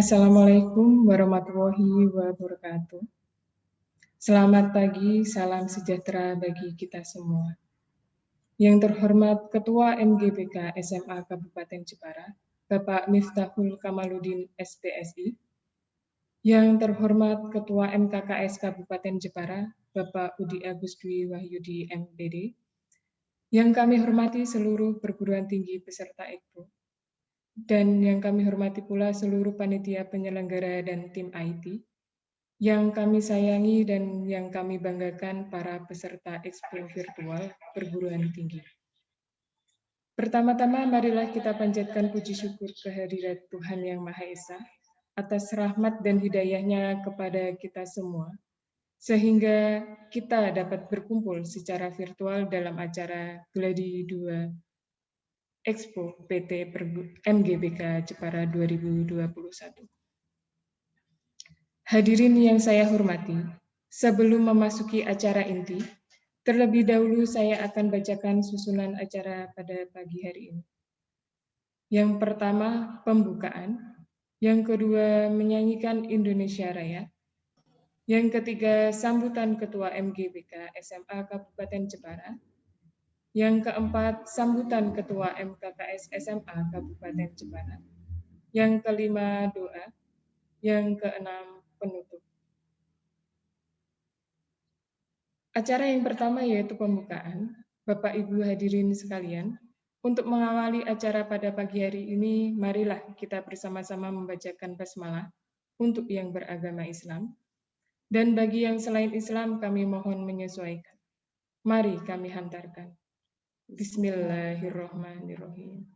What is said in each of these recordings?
Assalamualaikum warahmatullahi wabarakatuh. Selamat pagi, salam sejahtera bagi kita semua. Yang terhormat Ketua MGBK SMA Kabupaten Jepara, Bapak Miftahul Kamaludin SPSI. Yang terhormat Ketua MKKS Kabupaten Jepara, Bapak Budi Agus Dwi Wahyudi MPD. Yang kami hormati seluruh perguruan tinggi peserta Expo. Dan yang kami hormati pula seluruh panitia penyelenggara dan tim IT. Yang kami sayangi dan yang kami banggakan para peserta Expo Virtual Perguruan Tinggi. Pertama-tama marilah kita panjatkan puji syukur kehadirat Tuhan Yang Maha Esa atas rahmat dan hidayahnya kepada kita semua, sehingga kita dapat berkumpul secara virtual dalam acara Gladi 2 Expo PT MGBK Jepara 2021. Hadirin yang saya hormati, sebelum memasuki acara inti, terlebih dahulu saya akan bacakan susunan acara pada pagi hari ini. Yang pertama, pembukaan. Yang kedua, menyanyikan Indonesia Raya. Yang ketiga, sambutan Ketua MGBK SMA Kabupaten Jepara. Yang keempat, sambutan Ketua MKKS SMA Kabupaten Jepara. Yang kelima, doa. Yang keenam, penutup. Acara yang pertama yaitu pembukaan. Bapak Ibu hadirin sekalian, untuk mengawali acara pada pagi hari ini, marilah kita bersama-sama membacakan basmalah untuk yang beragama Islam. Dan bagi yang selain Islam, kami mohon menyesuaikan. Mari kami hantarkan. Bismillahirrahmanirrahim.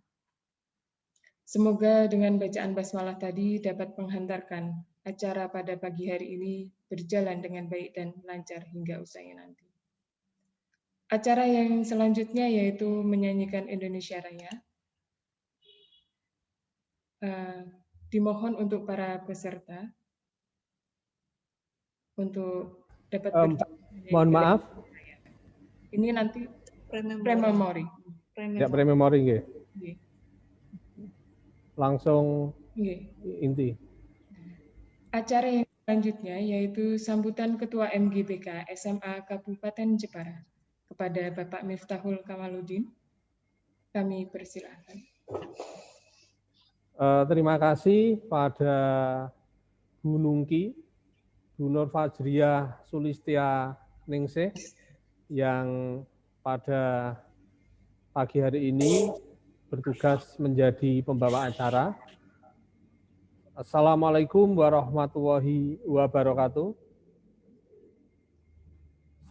Semoga dengan bacaan basmalah tadi dapat menghantarkan acara pada pagi hari ini berjalan dengan baik dan lancar hingga usai nanti. Acara yang selanjutnya yaitu menyanyikan Indonesia Raya. Dimohon untuk para peserta untuk dapat mohon maaf. Ini nanti pre-memori. Ya, pre-memori nggih. Langsung inti. Acara yang selanjutnya yaitu sambutan Ketua MGBK SMA Kabupaten Jepara kepada Bapak Miftahul Kamaludin. Kami persilahkan. Terima kasih pada Bu Nungki, Bu Nur Fajriah Sulistia Ningsih yang pada pagi hari ini bertugas menjadi pembawa acara. Assalamualaikum warahmatullahi wabarakatuh.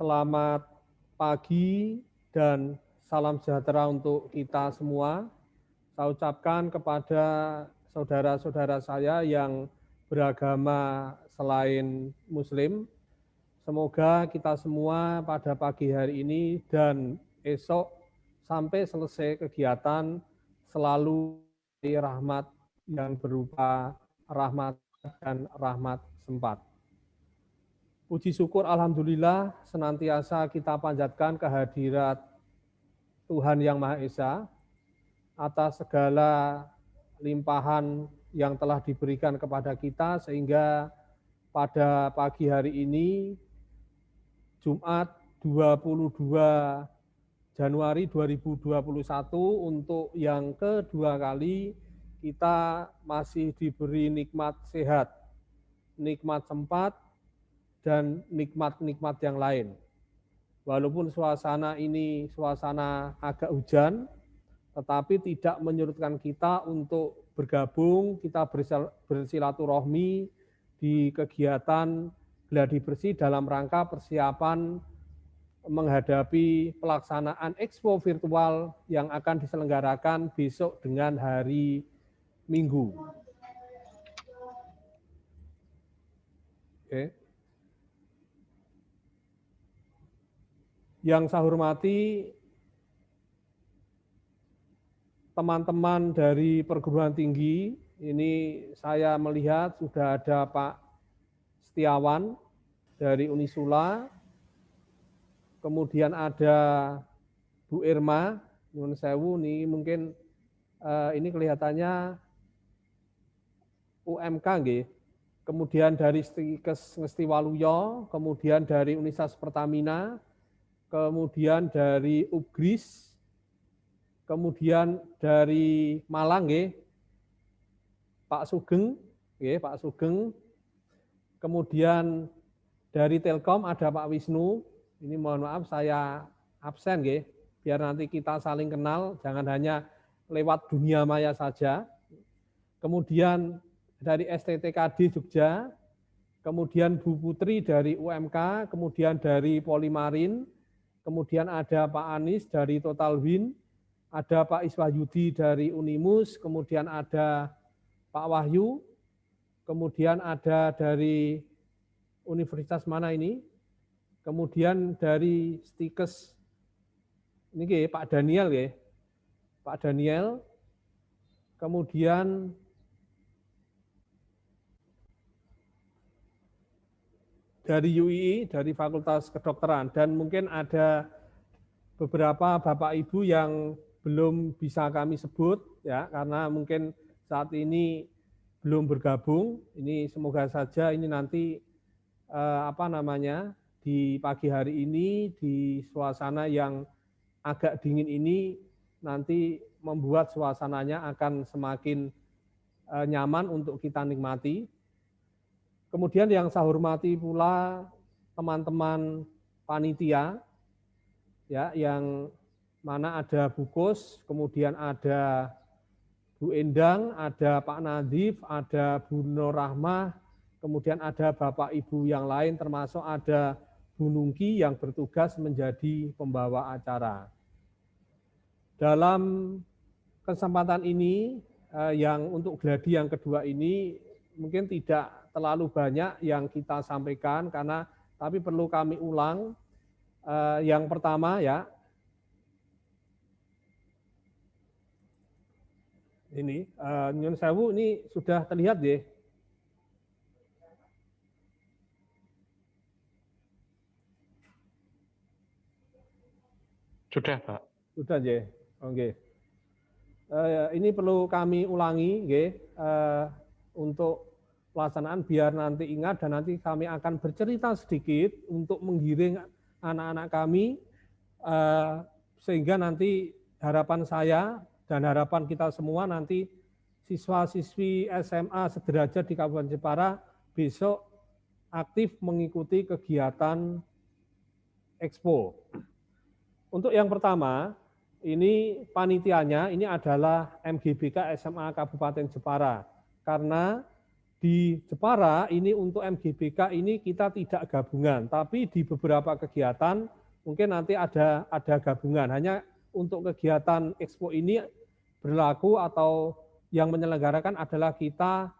Selamat pagi dan salam sejahtera untuk kita semua. Saya ucapkan kepada saudara-saudara saya yang beragama selain Muslim, semoga kita semua pada pagi hari ini dan esok sampai selesai kegiatan selalu rahmat yang berupa rahmat dan rahmat sempat. Puji syukur alhamdulillah senantiasa kita panjatkan kehadirat Tuhan Yang Maha Esa atas segala limpahan yang telah diberikan kepada kita sehingga pada pagi hari ini Jumat 22 Januari 2021 untuk yang kedua kali kita masih diberi nikmat sehat, nikmat sempat, dan nikmat-nikmat yang lain. Walaupun suasana ini suasana agak hujan, tetapi tidak menyurutkan kita untuk bergabung, kita bersilaturahmi di kegiatan Gladi Bersih dalam rangka persiapan menghadapi pelaksanaan Expo Virtual yang akan diselenggarakan besok dengan hari Minggu. Oke. Yang saya hormati teman-teman dari perguruan tinggi, ini saya melihat sudah ada Pak Setiawan dari Unisula, kemudian ada Bu Irma, Nyun Sewu, ini mungkin ini kelihatannya UMK nggih. Kemudian dari Stikes Ngesti Waluyo, kemudian dari Universitas Pertamina, kemudian dari UGRIS, kemudian dari Malang nggih, Pak Sugeng, nggih, Pak Sugeng. Kemudian dari Telkom ada Pak Wisnu. Ini mohon maaf saya absen nggih, biar nanti kita saling kenal, jangan hanya lewat dunia maya saja. Kemudian dari STTKD Jogja, kemudian Bu Putri dari UMK, kemudian dari Polimarin, kemudian ada Pak Anies dari Total Win, ada Pak Iswahyudi dari Unimus, kemudian ada Pak Wahyu, kemudian ada dari Universitas mana ini, kemudian dari Stikes, ini Pak Daniel ya, Pak Daniel, kemudian dari UII, dari Fakultas Kedokteran, dan mungkin ada beberapa Bapak Ibu yang belum bisa kami sebut, ya, karena mungkin saat ini belum bergabung. Ini semoga saja ini nanti di pagi hari ini di suasana yang agak dingin ini nanti membuat suasananya akan semakin nyaman untuk kita nikmati. Kemudian yang saya hormati pula teman-teman panitia, ya, yang mana ada Bu Kus, kemudian ada Bu Endang, ada Pak Nadif, ada Bu Nur Rahmah, kemudian ada Bapak Ibu yang lain, termasuk ada Bu Nungki yang bertugas menjadi pembawa acara. Dalam kesempatan ini, yang untuk gladi yang kedua ini, mungkin tidak terlalu banyak yang kita sampaikan, karena tapi perlu kami ulang. Yang pertama ya, ini Nyun Sewu ini sudah terlihat ya. Sudah, Pak. Sudah ya, oke. Ini perlu kami ulangi, untuk pelaksanaan biar nanti ingat, dan nanti kami akan bercerita sedikit untuk menggiring anak-anak kami, sehingga nanti harapan saya dan harapan kita semua nanti siswa-siswi SMA sederajat di Kabupaten Jepara besok aktif mengikuti kegiatan Expo. Untuk yang pertama, ini panitianya, ini adalah MGBK SMA Kabupaten Jepara. Karena di Jepara ini untuk MGBK ini kita tidak gabungan, tapi di beberapa kegiatan mungkin nanti ada gabungan. Hanya untuk kegiatan Expo ini berlaku atau yang menyelenggarakan adalah kita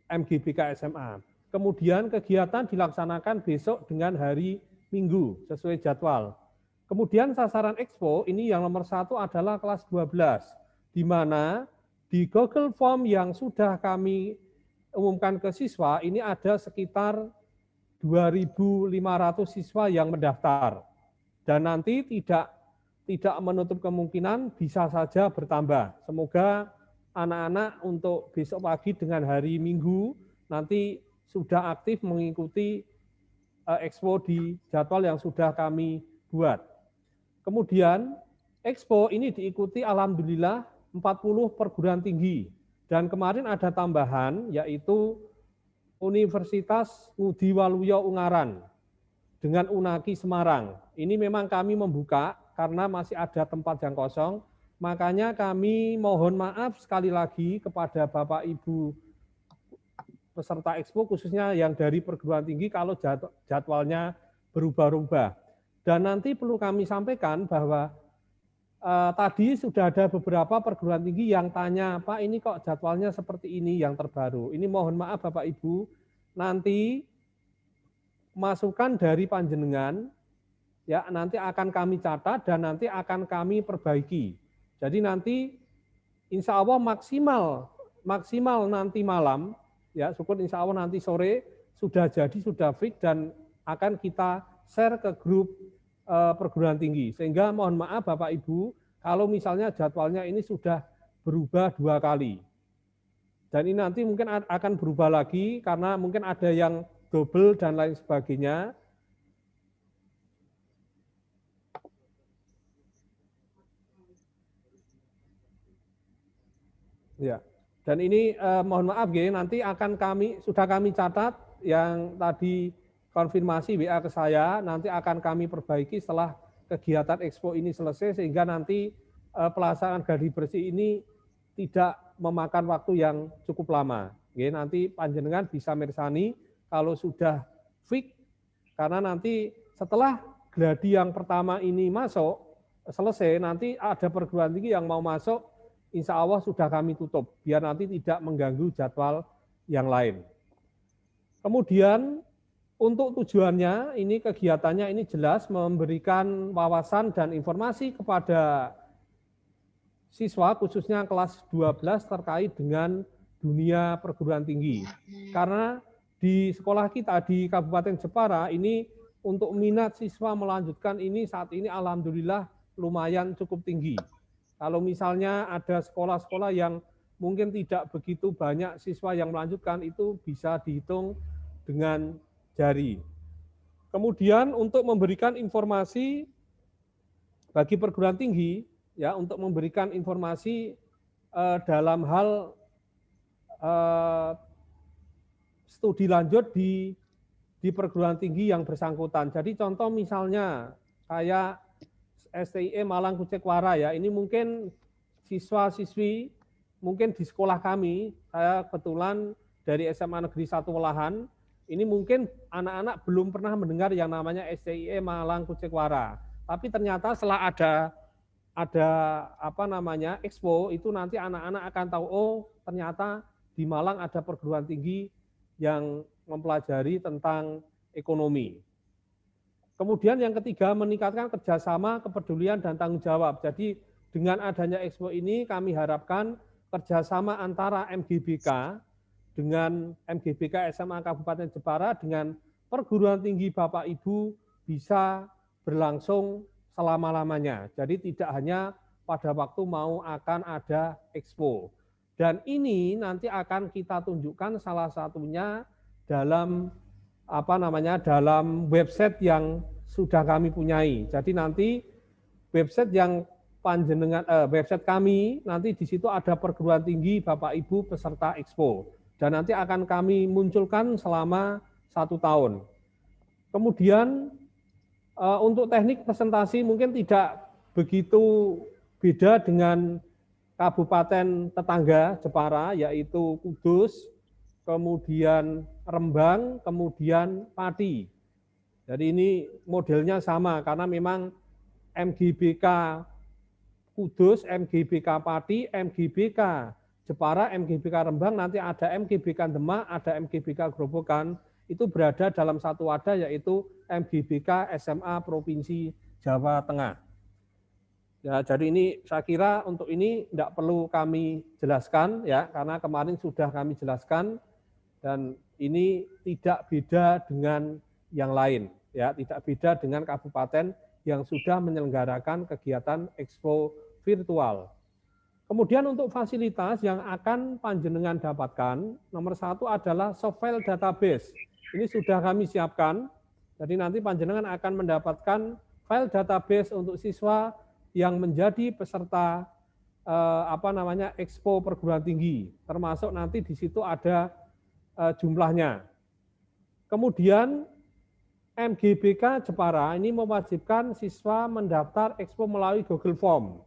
MGBK SMA. Kemudian kegiatan dilaksanakan besok dengan hari Minggu sesuai jadwal. Kemudian sasaran Expo ini yang nomor 1 adalah kelas 12, di mana di Google Form yang sudah kami umumkan ke siswa, ini ada sekitar 2.500 siswa yang mendaftar. Dan nanti tidak menutup kemungkinan bisa saja bertambah. Semoga anak-anak untuk besok pagi dengan hari Minggu nanti sudah aktif mengikuti Expo di jadwal yang sudah kami buat. Kemudian Expo ini diikuti alhamdulillah 40 perguruan tinggi, dan kemarin ada tambahan yaitu Universitas Ngudi Waluyo Ungaran dengan Unaki Semarang. Ini memang kami membuka karena masih ada tempat yang kosong, makanya kami mohon maaf sekali lagi kepada Bapak Ibu peserta Expo, khususnya yang dari perguruan tinggi kalau jadwalnya berubah-ubah. Dan nanti perlu kami sampaikan bahwa tadi sudah ada beberapa perguruan tinggi yang tanya, Pak ini kok jadwalnya seperti ini yang terbaru. Ini mohon maaf Bapak Ibu, nanti masukan dari panjenengan ya nanti akan kami catat dan nanti akan kami perbaiki. Jadi nanti insya Allah maksimal nanti malam, ya syukur insya Allah nanti sore sudah jadi, sudah fix dan akan kita share ke grup perguruan tinggi. Sehingga mohon maaf Bapak Ibu, kalau misalnya jadwalnya ini sudah berubah 2 kali. Dan ini nanti mungkin akan berubah lagi karena mungkin ada yang double dan lain sebagainya. Ya. Dan ini mohon maaf ya, nanti akan sudah kami catat yang tadi konfirmasi WA ke saya, nanti akan kami perbaiki setelah kegiatan Expo ini selesai sehingga nanti pelaksanaan gladi bersih ini tidak memakan waktu yang cukup lama. Ya, nanti panjenengan bisa mirsani kalau sudah fix, karena nanti setelah gladi yang pertama ini masuk, selesai, nanti ada perguruan tinggi yang mau masuk, insya Allah sudah kami tutup, biar nanti tidak mengganggu jadwal yang lain. Kemudian untuk tujuannya, ini kegiatannya ini jelas memberikan wawasan dan informasi kepada siswa, khususnya kelas 12 terkait dengan dunia perguruan tinggi. Karena di sekolah kita di Kabupaten Jepara ini untuk minat siswa melanjutkan ini saat ini alhamdulillah lumayan cukup tinggi. Kalau misalnya ada sekolah-sekolah yang mungkin tidak begitu banyak siswa yang melanjutkan, itu bisa dihitung dengan jari. Kemudian untuk memberikan informasi bagi perguruan tinggi, ya, untuk memberikan informasi dalam hal studi lanjut di perguruan tinggi yang bersangkutan. Jadi contoh misalnya kayak STIE Malang Kucekwara ya, ini mungkin siswa-siswi mungkin di sekolah kami, saya kebetulan dari SMA Negeri 1 Welahan, ini mungkin anak-anak belum pernah mendengar yang namanya STIE Malang Kucekwara. Tapi ternyata setelah ada apa namanya Expo, itu nanti anak-anak akan tahu, oh ternyata di Malang ada perguruan tinggi yang mempelajari tentang ekonomi. Kemudian yang ketiga, meningkatkan kerjasama, kepedulian, dan tanggung jawab. Jadi dengan adanya Expo ini kami harapkan kerjasama antara MGBK dengan MGBK SMA Kabupaten Jepara dengan perguruan tinggi Bapak Ibu bisa berlangsung selama-lamanya. Jadi tidak hanya pada waktu mau akan ada Expo. Dan ini nanti akan kita tunjukkan salah satunya dalam dalam website yang sudah kami punyai. Jadi nanti website yang website kami nanti di situ ada perguruan tinggi Bapak Ibu peserta Expo dan nanti akan kami munculkan selama 1 tahun. Kemudian untuk teknik presentasi mungkin tidak begitu beda dengan kabupaten tetangga Jepara, yaitu Kudus, kemudian Rembang, kemudian Pati. Jadi ini modelnya sama karena memang MGBK Kudus, MGBK Pati, MGBK Jepara, MGBK Rembang, nanti ada MGBK Demak, ada MGBK Grobogan, itu berada dalam satu wadah yaitu MGBK SMA Provinsi Jawa Tengah. Ya, jadi ini saya kira untuk ini tidak perlu kami jelaskan ya, karena kemarin sudah kami jelaskan. Dan ini tidak beda dengan yang lain, ya, tidak beda dengan kabupaten yang sudah menyelenggarakan kegiatan Expo virtual. Kemudian untuk fasilitas yang akan panjenengan dapatkan, nomor 1 adalah soft file database. Ini sudah kami siapkan, jadi nanti panjenengan akan mendapatkan file database untuk siswa yang menjadi peserta Expo perguruan tinggi, termasuk nanti di situ ada jumlahnya. Kemudian MGBK Jepara ini mewajibkan siswa mendaftar Expo melalui Google Form.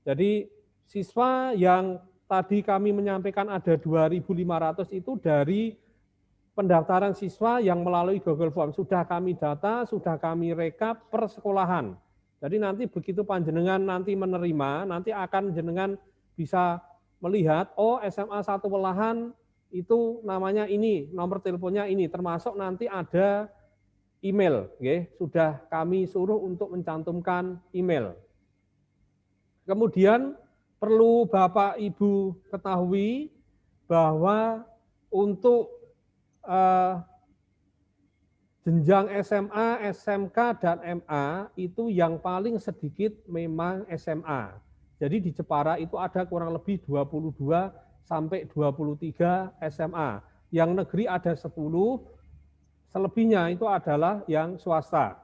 Jadi siswa yang tadi kami menyampaikan ada 2.500 itu dari pendaftaran siswa yang melalui Google Form. Sudah kami data, sudah kami rekap per sekolahan. Jadi nanti begitu panjenengan nanti menerima, nanti akan jenengan bisa melihat, oh SMA 1 Welahan itu namanya ini, nomor teleponnya ini, termasuk nanti ada email, sudah kami suruh untuk mencantumkan email. Kemudian perlu Bapak Ibu ketahui bahwa untuk jenjang SMA, SMK, dan MA itu yang paling sedikit memang SMA. Jadi di Jepara itu ada kurang lebih 22 sampai 23 SMA. Yang negeri ada 10, selebihnya itu adalah yang swasta.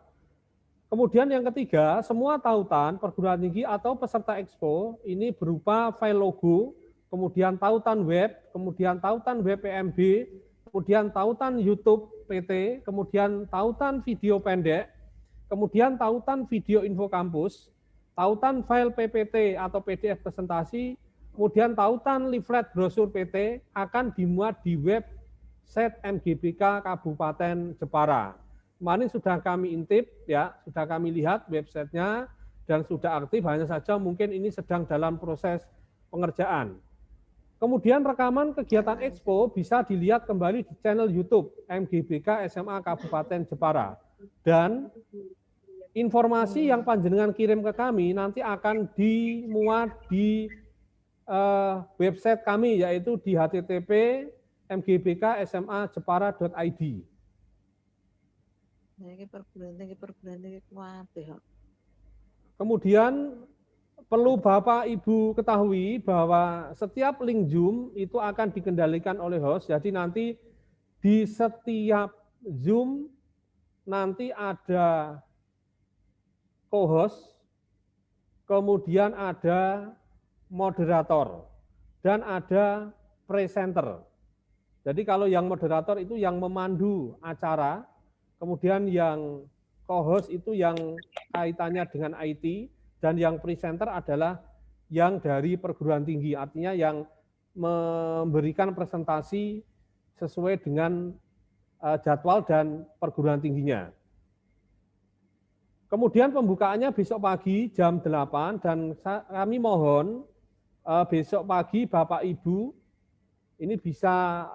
Kemudian yang ketiga, semua tautan perguruan tinggi atau peserta Expo ini berupa file logo, kemudian tautan web, kemudian tautan WPMB, kemudian tautan YouTube PT, kemudian tautan video pendek, kemudian tautan video info kampus, tautan file PPT atau PDF presentasi, kemudian tautan leaflet brosur PT akan dimuat di website MGBK Kabupaten Jepara. Kemarin sudah kami intip, ya, sudah kami lihat websitenya dan sudah aktif, hanya saja mungkin ini sedang dalam proses pengerjaan. Kemudian rekaman kegiatan Expo bisa dilihat kembali di channel YouTube MGBK SMA Kabupaten Jepara. Dan informasi yang panjenengan kirim ke kami nanti akan dimuat di website kami, yaitu di http://mgbksma.jepara.id. Kemudian perlu Bapak Ibu ketahui bahwa setiap link Zoom itu akan dikendalikan oleh host. Jadi nanti di setiap Zoom nanti ada co-host, kemudian ada moderator, dan ada presenter. Jadi kalau yang moderator itu yang memandu acara, kemudian yang co-host itu yang kaitannya dengan IT, dan yang presenter adalah yang dari perguruan tinggi, artinya yang memberikan presentasi sesuai dengan jadwal dan perguruan tingginya. Kemudian pembukaannya besok pagi jam 8, dan kami mohon besok pagi Bapak Ibu ini bisa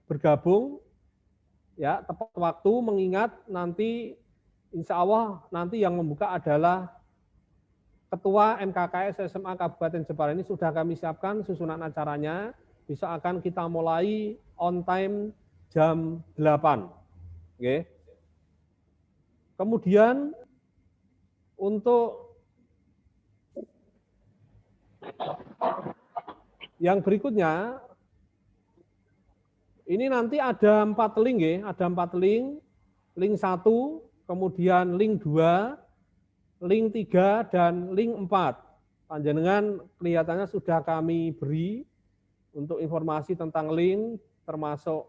bergabung, ya, tepat waktu, mengingat nanti insya Allah nanti yang membuka adalah Ketua MKKS SMA Kabupaten Jepara. Ini sudah kami siapkan susunan acaranya, besok akan kita mulai on time jam 8. Oke. Kemudian untuk yang berikutnya, ini nanti ada 4 link, ya. Ada 4 link. Link 1, kemudian link 2, link 3, dan link 4. Panjenengan kelihatannya sudah kami beri untuk informasi tentang link, termasuk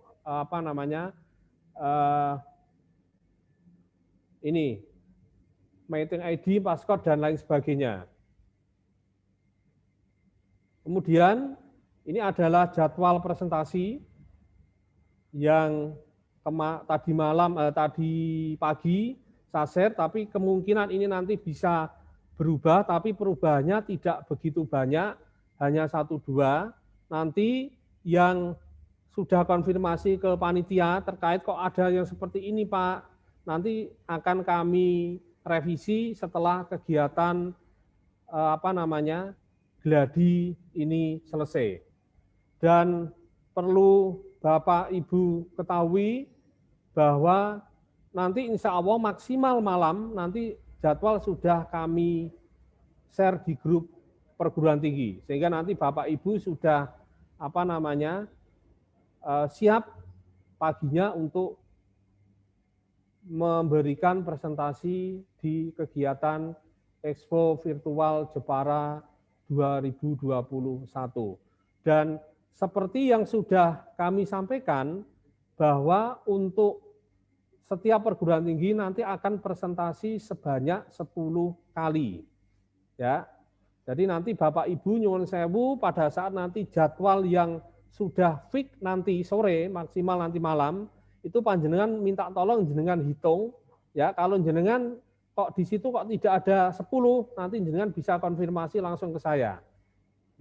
ini, meeting ID, passcode, dan lain sebagainya. Kemudian ini adalah jadwal presentasi yang tadi pagi saya share, tapi kemungkinan ini nanti bisa berubah, tapi perubahannya tidak begitu banyak, hanya 1-2. Nanti yang sudah konfirmasi ke panitia terkait kok ada yang seperti ini Pak, nanti akan kami revisi setelah kegiatan gladi ini selesai. Dan perlu Bapak Ibu ketahui bahwa nanti insya Allah maksimal malam nanti jadwal sudah kami share di grup perguruan tinggi, sehingga nanti Bapak Ibu sudah siap paginya untuk memberikan presentasi di kegiatan Expo Virtual Jepara 2021. Dan seperti yang sudah kami sampaikan, bahwa untuk setiap perguruan tinggi nanti akan presentasi sebanyak 10 kali. Ya. Jadi nanti Bapak Ibu nyuwun sewu pada saat nanti jadwal yang sudah fix nanti sore, maksimal nanti malam, itu panjenengan minta tolong jenengan hitung, ya, kalau jenengan kok di situ kok tidak ada 10, nanti jenengan bisa konfirmasi langsung ke saya.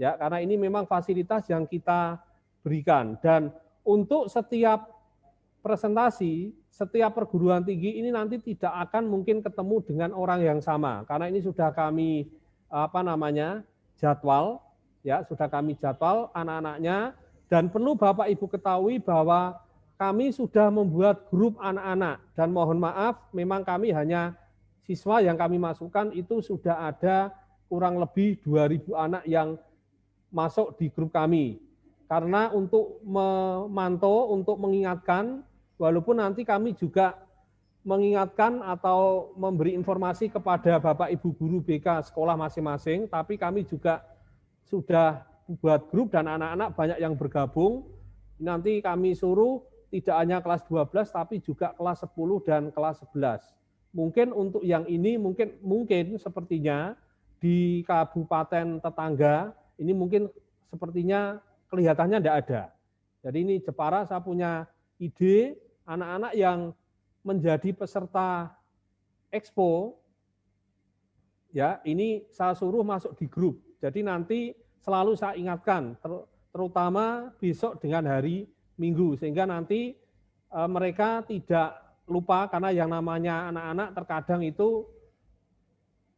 Ya, karena ini memang fasilitas yang kita berikan, dan untuk setiap presentasi, setiap perguruan tinggi ini nanti tidak akan mungkin ketemu dengan orang yang sama, karena ini sudah kami jadwal, ya, sudah kami jadwal anak-anaknya, dan perlu Bapak Ibu ketahui bahwa kami sudah membuat grup anak-anak, dan mohon maaf memang kami hanya siswa yang kami masukkan itu sudah ada kurang lebih 2.000 anak yang masuk di grup kami. karena untuk memantau, untuk mengingatkan, walaupun nanti kami juga mengingatkan atau memberi informasi kepada Bapak Ibu guru BK sekolah masing-masing, tapi kami juga sudah buat grup dan anak-anak banyak yang bergabung. Nanti kami suruh tidak hanya kelas 12 tapi juga kelas 10 dan kelas 11. Mungkin untuk yang ini mungkin sepertinya di kabupaten tetangga ini mungkin sepertinya kelihatannya tidak ada. Jadi ini Jepara saya punya ide anak-anak yang menjadi peserta Expo, ya ini saya suruh masuk di grup. Jadi nanti selalu saya ingatkan, terutama besok dengan hari Minggu, sehingga nanti mereka tidak lupa karena yang namanya anak-anak terkadang itu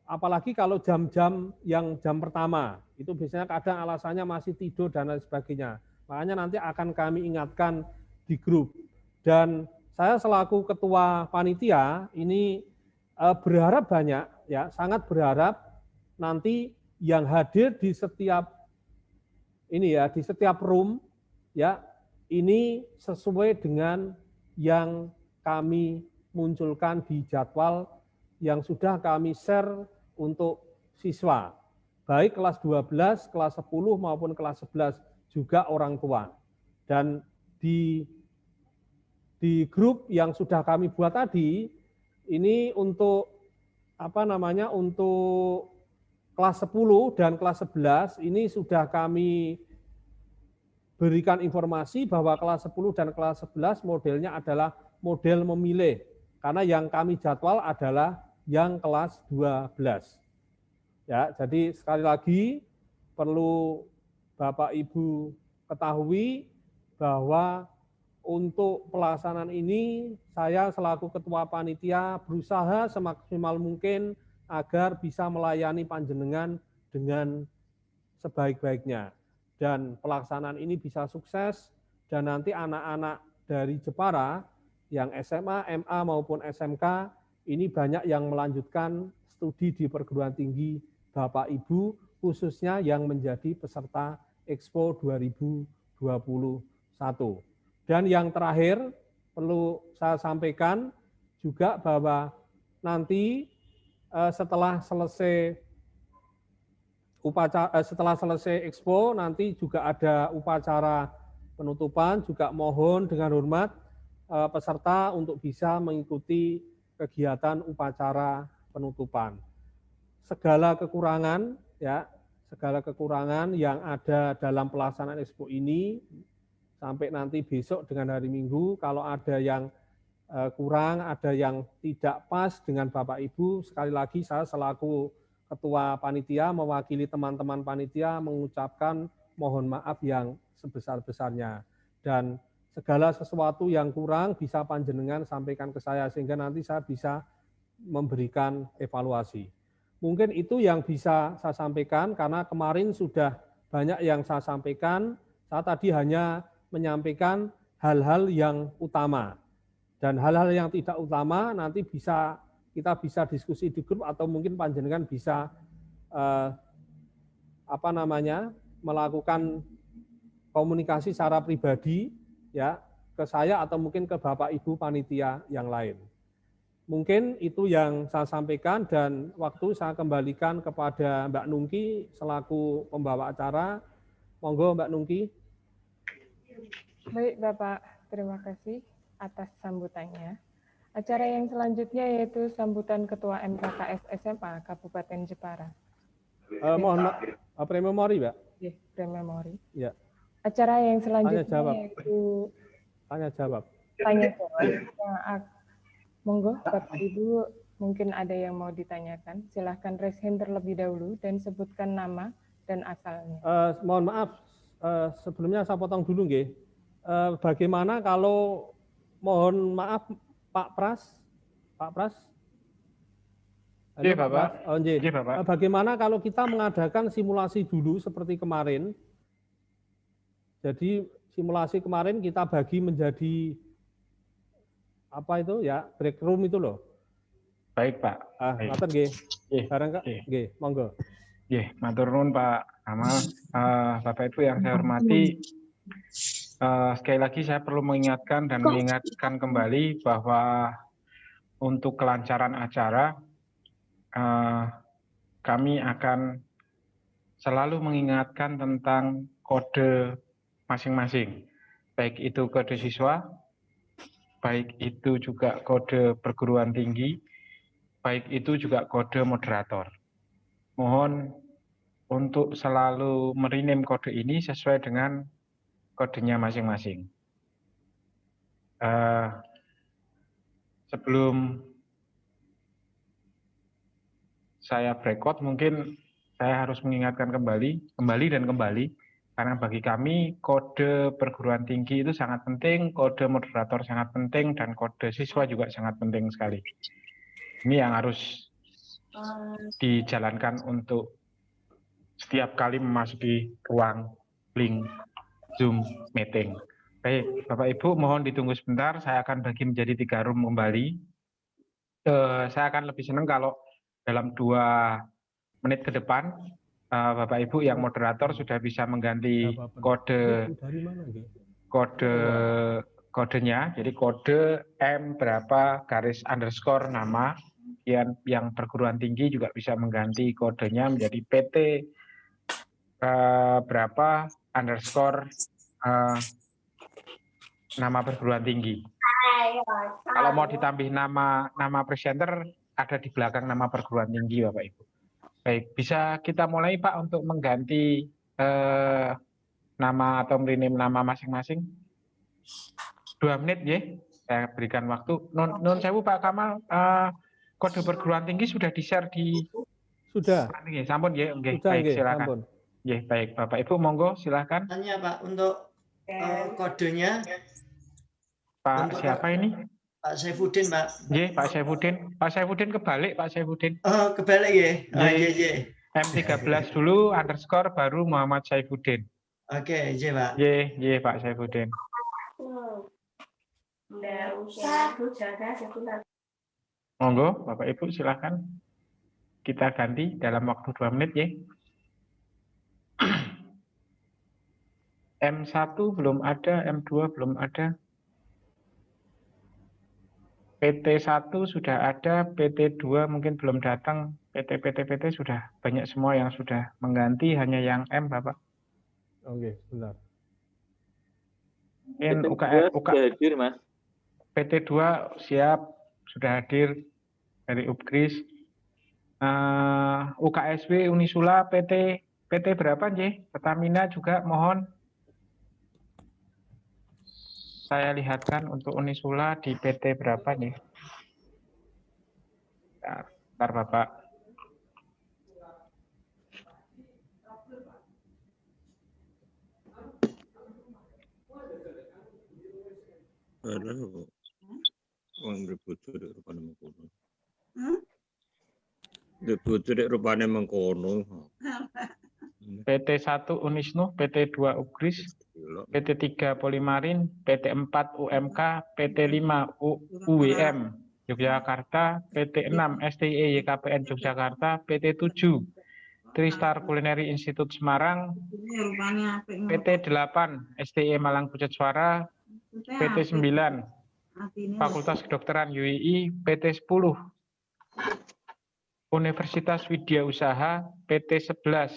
apalagi kalau jam-jam yang jam pertama, itu biasanya kadang alasannya masih tidur dan lain sebagainya. Makanya nanti akan kami ingatkan di grup. Dan saya selaku ketua panitia ini berharap banyak, ya sangat berharap nanti yang hadir di setiap ini ya, di setiap room, ya ini sesuai dengan yang kami munculkan di jadwal yang sudah kami share untuk siswa, baik kelas 12, kelas 10 maupun kelas 11, juga orang tua. Dan di grup yang sudah kami buat tadi, ini untuk untuk kelas 10 dan kelas 11, ini sudah kami berikan informasi bahwa kelas 10 dan kelas 11 modelnya adalah model memilih, karena yang kami jadwal adalah yang kelas 12. Ya, jadi sekali lagi perlu Bapak Ibu ketahui bahwa untuk pelaksanaan ini saya selaku ketua panitia berusaha semaksimal mungkin agar bisa melayani panjenengan dengan sebaik-baiknya. Dan pelaksanaan ini bisa sukses dan nanti anak-anak dari Jepara yang SMA, MA maupun SMK ini banyak yang melanjutkan studi di perguruan tinggi Bapak Ibu, khususnya yang menjadi peserta Expo 2021. Dan yang terakhir perlu saya sampaikan juga bahwa nanti setelah selesai Expo nanti juga ada upacara penutupan, juga mohon dengan hormat peserta untuk bisa mengikuti kegiatan upacara penutupan. Segala kekurangan yang ada dalam pelaksanaan Expo ini sampai nanti besok dengan hari Minggu, kalau ada yang kurang, ada yang tidak pas dengan Bapak Ibu, sekali lagi saya selaku Ketua Panitia mewakili teman-teman Panitia mengucapkan mohon maaf yang sebesar-besarnya. Dan segala sesuatu yang kurang bisa panjenengan sampaikan ke saya, sehingga nanti saya bisa memberikan evaluasi. Mungkin itu yang bisa saya sampaikan, karena kemarin sudah banyak yang saya sampaikan, saya tadi hanya menyampaikan hal-hal yang utama. Dan hal-hal yang tidak utama nanti kita bisa diskusi di grup atau mungkin panjenengan bisa melakukan komunikasi secara pribadi ya ke saya atau mungkin ke Bapak Ibu panitia yang lain. Mungkin itu yang saya sampaikan dan waktu saya kembalikan kepada Mbak Nungki selaku pembawa acara. Monggo Mbak Nungki. Baik Bapak, terima kasih atas sambutannya. Acara yang selanjutnya yaitu sambutan Ketua MKKS SMA Kabupaten Jepara. Mohon prememori, Mbak. Prememori. Ya. Acara yang selanjutnya yaitu tanya jawab. Monggo Bapak Ibu, mungkin ada yang mau ditanyakan. Silahkan raise hand terlebih dahulu dan sebutkan nama dan asalnya. Mohon maaf, sebelumnya saya potong dulu nggih. Bagaimana kalau mohon maaf Pak Pras? Iya, Bapak. Iya, Bapak. Bagaimana kalau kita mengadakan simulasi dulu seperti kemarin? Jadi simulasi kemarin kita bagi menjadi apa itu ya, break room itu loh. Baik, Pak. Ngaten nggih. Bareng Kak. Nggih, monggo. Nggih, matur nuwun Pak Kamal. Bapak Ibu yang saya hormati, Sekali lagi saya perlu mengingatkan dan mengingatkan kembali bahwa untuk kelancaran acara, kami akan selalu mengingatkan tentang kode masing-masing, baik itu kode siswa, baik itu juga kode perguruan tinggi, baik itu juga kode moderator. Mohon untuk selalu merename kode ini sesuai dengan kodenya masing-masing. Sebelum saya breakout, mungkin saya harus mengingatkan kembali, karena bagi kami kode perguruan tinggi itu sangat penting, kode moderator sangat penting, dan kode siswa juga sangat penting sekali. Ini yang harus dijalankan untuk setiap kali memasuki ruang link Zoom meeting. Baik, Bapak Ibu, mohon ditunggu sebentar. Saya akan bagi menjadi 3 room kembali. Saya akan lebih senang kalau dalam 2 menit ke depan, Bapak Ibu yang moderator sudah bisa mengganti kodenya. Jadi kode M berapa garis underscore nama. Yang perguruan tinggi juga bisa mengganti kodenya menjadi PT berapa underscore nama perguruan tinggi. Kalau mau ditambah nama presenter, ada di belakang nama perguruan tinggi, Bapak Ibu. Baik, bisa kita mulai Pak untuk mengganti nama atau rename nama masing-masing. 2 menit ya, saya berikan waktu. Nun sewu Pak Kamal, kode perguruan tinggi sudah di-share di... Sudah. Sampun ya, oke. Baik, silakan. Ya, baik, Bapak Ibu, monggo silakan. Tanya Pak, untuk kodenya. Pak siapa ini? Pak Saifuddin, Pak. Iya, Pak Saifuddin. Pak Saifuddin kebalik, Pak Saifuddin. Oh, kebalik ya? Iya. M13 dulu, underscore, baru Muhammad Saifuddin. Oke, iya Pak. Iya, Pak Saifuddin. Monggo, Bapak Ibu, silakan. Kita ganti dalam waktu 2 menit ya. M1 belum ada, M2 belum ada. PT1 sudah ada, PT2 mungkin belum datang, PT sudah banyak semua yang sudah mengganti, hanya yang M, Bapak. Oke, benar. Sudah hadir, Mas. PT2 siap, sudah hadir dari UPKRIS. UKSW Unisula PT berapa, J? Pertamina juga mohon. Saya lihatkan untuk Unisula di PT berapa nih? Bentar Bapak. PT1 Unisnu, PT2 UPKRIS, PT3 Polimarin, PT4 UMK, PT5 UWM Yogyakarta, PT6 STIE YKPN Yogyakarta, PT7 Tristar Culinary Institute Semarang, PT8 STIE Malang Pucat Suara, PT9 Fakultas Kedokteran UII, PT10 Universitas Widya Usaha, PT11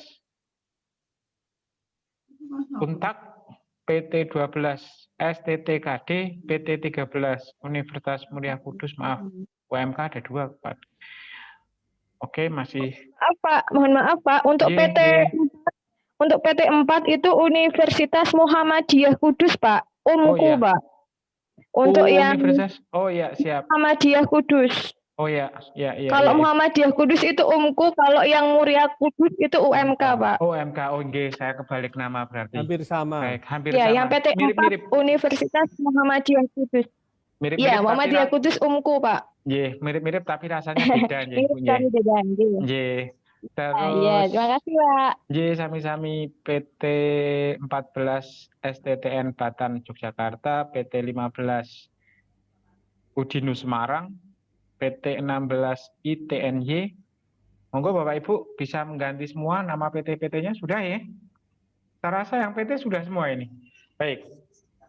Untak, PT12 STTKD, PT13 Universitas Muria Kudus, maaf, UMK ada 2, Pak. Oke, masih. Mohon maaf Pak, untuk untuk PT4 itu Universitas Muhammadiyah Kudus, Pak. Umku, Pak. Untuk yang Universitas. Oh ya, siap. Muhammadiyah Kudus. Oh ya. Kalau Muhammadiyah Kudus itu umku, kalau yang Muria Kudus itu UMK, Pak. Oh, UMK. Oh, nggih, saya kebalik nama berarti. Hampir sama. Baik, hampir ya, sama. Yang PT4 mirip. Universitas Muhammadiyah Kudus. Mirip-mirip. Iya, Muhammadiyah Kudus umku, Pak. Nggih, mirip-mirip tapi rasanya beda nggih, Bu. Nggih. Terus. Iya, terima kasih, Pak. Nggih, sami-sami PT14 STTN Batan Yogyakarta, PT15 Udinus Semarang, PT16 ITNY. Monggo Bapak Ibu bisa mengganti semua nama PT-PT-nya sudah ya? Saya rasa yang PT sudah semua ini. Baik,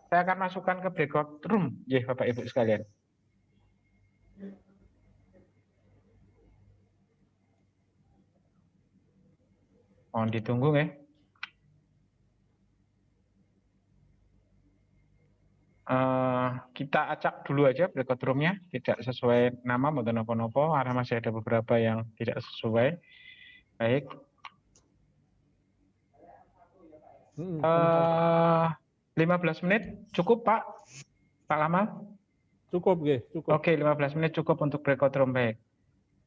saya akan masukkan ke breakout room, ya Bapak Ibu sekalian. Mohon ditunggu ya. Kita acak dulu aja breakout room-nya, tidak sesuai nama, atau nopo-nopo, karena masih ada beberapa yang tidak sesuai. Baik. 15 menit cukup Pak? Pak Lamal? Cukup, cukup. Oke, 15 menit cukup untuk breakout room. Baik.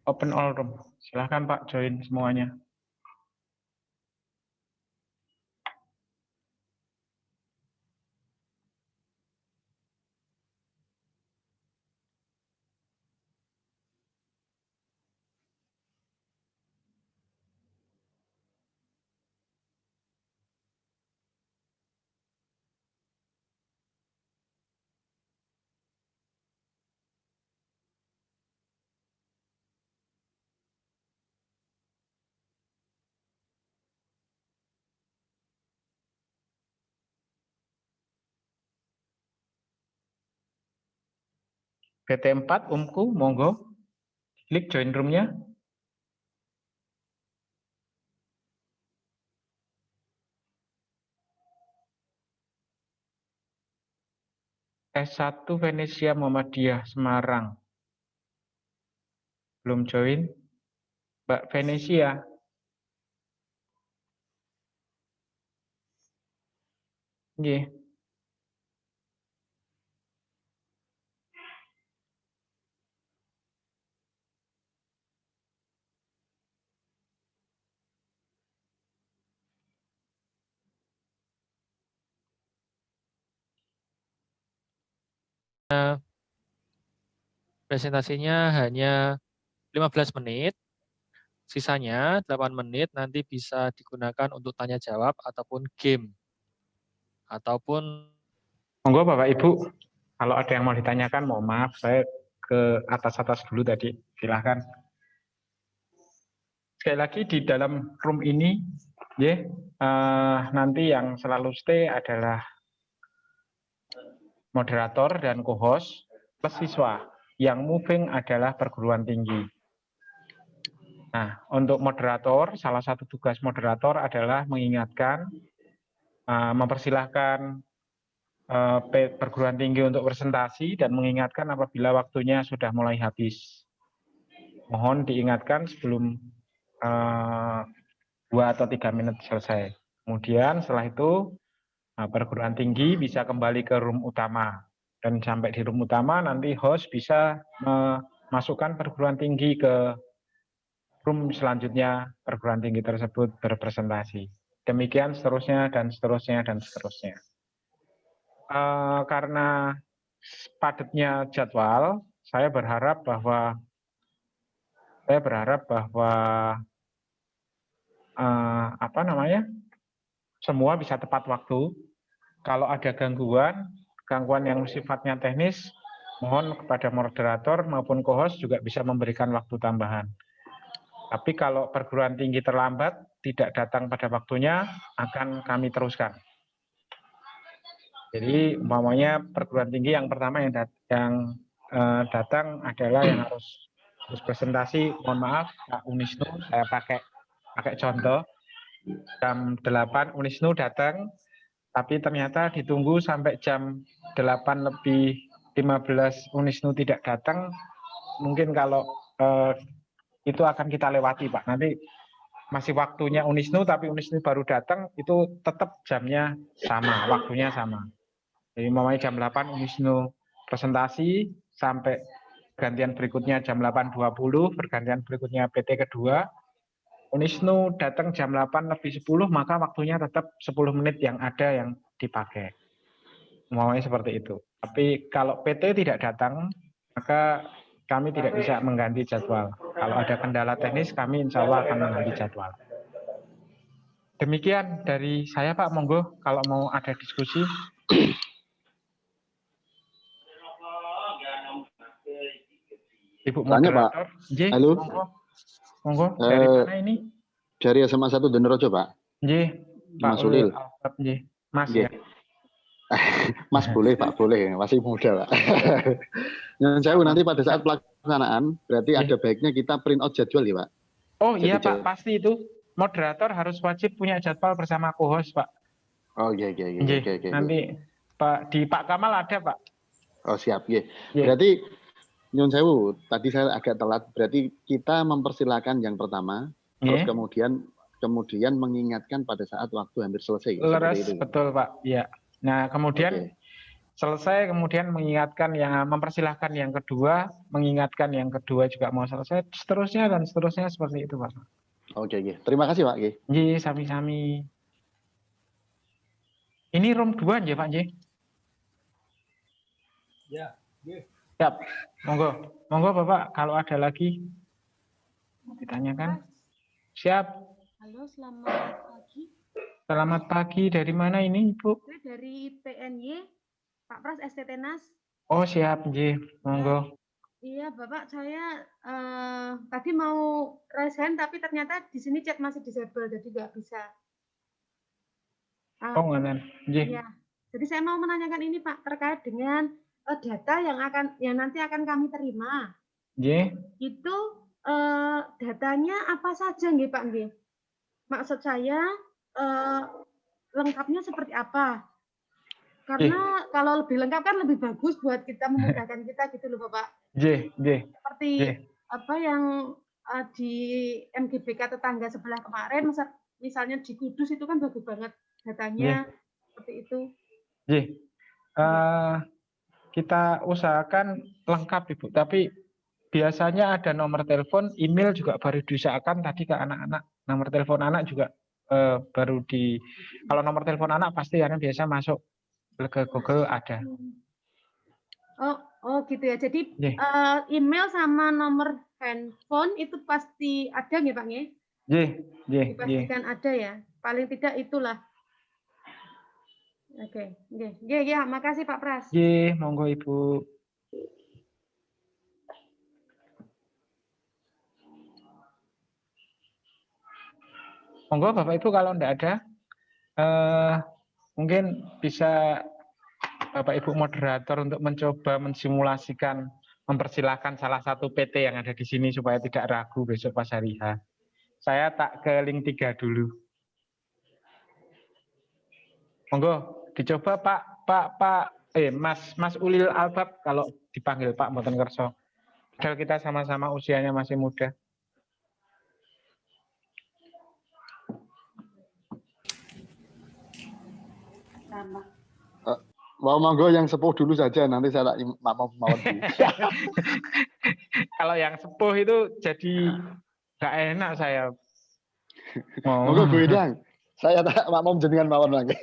Open all room. Silahkan Pak, join semuanya. PT4, Umku, monggo. Klik join room-nya. S1 Venesia Muhammadiyah Semarang. Belum join. Mbak Venesia. Nggih. Presentasinya hanya 15 menit, sisanya 8 menit nanti bisa digunakan untuk tanya jawab ataupun game. Ataupun Monggo Bapak Ibu, kalau ada yang mau ditanyakan, mohon maaf saya ke atas-atas dulu tadi. Silahkan. Sekali lagi di dalam room ini, ya, nanti yang selalu stay adalah moderator dan co-host plus siswa. Yang moving adalah perguruan tinggi. Nah, untuk moderator, salah satu tugas moderator adalah mengingatkan, mempersilahkan perguruan tinggi untuk presentasi dan mengingatkan apabila waktunya sudah mulai habis. Mohon diingatkan sebelum 2 atau 3 menit selesai. Kemudian setelah itu perguruan tinggi bisa kembali ke room utama. Dan sampai di room utama nanti host bisa memasukkan perguruan tinggi ke room selanjutnya, perguruan tinggi tersebut berpresentasi. Demikian seterusnya dan seterusnya dan seterusnya. Karena padatnya jadwal, saya berharap bahwa semua bisa tepat waktu. Kalau ada gangguan yang sifatnya teknis, mohon kepada moderator maupun co-host juga bisa memberikan waktu tambahan. Tapi kalau perguruan tinggi terlambat, tidak datang pada waktunya, akan kami teruskan. Jadi umpamanya perguruan tinggi yang pertama yang datang adalah yang harus presentasi. Mohon maaf Pak Unisnu, saya pakai contoh. Jam 8 Unisnu datang, tapi ternyata ditunggu sampai jam 8:15 Unisnu tidak datang. Mungkin kalau itu akan kita lewati Pak. Nanti masih waktunya Unisnu, tapi Unisnu baru datang, itu tetap jamnya sama, waktunya sama. Jadi umpamanya jam 8 Unisnu presentasi, sampai gantian berikutnya jam 8:20, pergantian berikutnya PT kedua, Unisnu datang jam 8:10, maka waktunya tetap 10 menit yang ada yang dipakai. Umpamanya seperti itu. Tapi kalau PT tidak datang, maka kami tidak bisa mengganti jadwal. Kalau ada kendala teknis, kami insya Allah akan mengganti jadwal. Demikian dari saya Pak, monggo kalau mau ada diskusi. Ibu moderator. Halo. Monggo, dari mana ini? Dari SMA 1 Donerojo, Pak. Nggih, Pak Ulil. Nggih, Mas ya. Mas boleh Pak, boleh. Masih muda Pak. Yang saya nanti pada saat pelaksanaan, berarti ada baiknya kita print out jadwal ya Pak? Oh iya Pak, pasti itu. Moderator harus wajib punya jadwal bersama co-host Pak. Oh iya. Nanti Pak Kamal ada Pak. Oh siap, ya. Berarti Nyun Sewu, tadi saya agak telat. Berarti kita mempersilahkan yang pertama, terus kemudian mengingatkan pada saat waktu hampir selesai. Leres, betul Pak. Ya. Nah kemudian selesai, kemudian mengingatkan mempersilahkan yang kedua, mengingatkan yang kedua juga mau selesai, seterusnya dan seterusnya seperti itu Pak. Oke. Terima kasih Pak. Iya, sami-sami. Ini room 2 ya Pak J? Ya. Siap. Monggo Bapak kalau ada lagi ditanyakan. Siap. Halo, selamat pagi. Selamat pagi. Dari mana ini Ibu? Saya dari PNY, Pak Pras STT NAS. Oh siap, J. Monggo. Iya Bapak, saya tadi mau raise hand tapi ternyata di sini chat masih disable jadi nggak bisa. Oh nggak, J. Iya. Jadi saya mau menanyakan ini Pak terkait dengan data yang nanti akan kami terima. J. Itu datanya apa saja nggih Pak nggih? Maksud saya lengkapnya seperti apa? Karena kalau lebih lengkap kan lebih bagus buat kita, memudahkan kita gitu loh Bapak. Seperti apa yang di MGBK tetangga sebelah kemarin, misalnya di Kudus itu kan bagus banget datanya seperti itu. Kita usahakan lengkap Ibu, tapi biasanya ada nomor telepon, email juga baru diusahakan tadi ke anak-anak. Nomor telepon anak juga baru kalau nomor telepon anak pasti karena biasa masuk ke Google ada. Oh gitu ya. Jadi email sama nomor handphone itu pasti ada nggih Pak nggih? Dipastikan ada ya. Paling tidak itulah. Oke, nggih, makasih Pak Pras. Nggih, monggo Ibu. Monggo Bapak Ibu kalau enggak ada, mungkin bisa Bapak Ibu moderator untuk mencoba mensimulasikan, mempersilahkan salah satu PT yang ada di sini supaya tidak ragu besok pas hari H. Saya tak ke link 3 dulu. Monggo dicoba Mas Ulil Albab kalau dipanggil Pak mboten kerso. Padahal kita sama-sama usianya masih muda. Mau monggo yang sepuh dulu saja, nanti saya tak mau dulu. Kalau yang sepuh itu jadi nggak enak saya. Monggo Bu Idang, saya tak mau jenengan mawon lagi.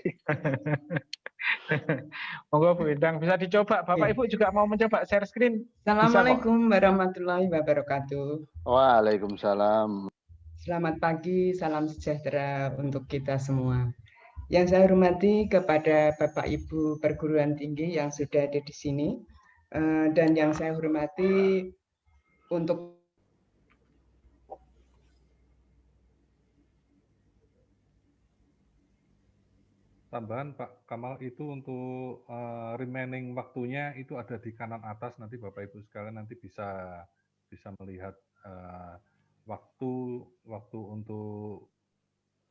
Monggo Bu Idang bisa dicoba. Bapak Ibu juga mau mencoba share screen. Assalamualaikum warahmatullahi wabarakatuh. Waalaikumsalam. Selamat pagi, salam sejahtera untuk kita semua. Yang saya hormati kepada Bapak Ibu perguruan tinggi yang sudah ada di sini, dan yang saya hormati untuk tambahan Pak Kamal itu untuk remaining waktunya itu ada di kanan atas, nanti Bapak Ibu sekalian nanti bisa melihat waktu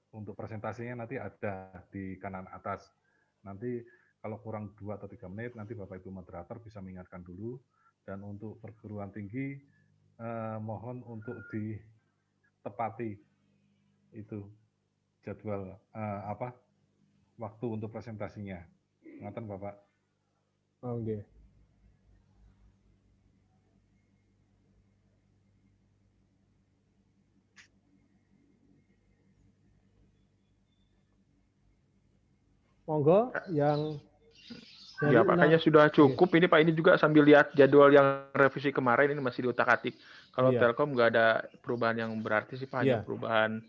untuk presentasinya nanti ada di kanan atas. Nanti kalau kurang 2 atau 3 menit nanti Bapak Ibu moderator bisa mengingatkan dulu. Dan untuk perguruan tinggi mohon untuk ditepati itu jadwal waktu untuk presentasinya. Ngaten Bapak. Oke. Monggo yang ya Pak, kayaknya sudah cukup ini Pak. Ini juga sambil lihat jadwal yang revisi kemarin ini masih diutak-atik. Kalau Telkom nggak ada perubahan yang berarti sih Pak, hanya perubahan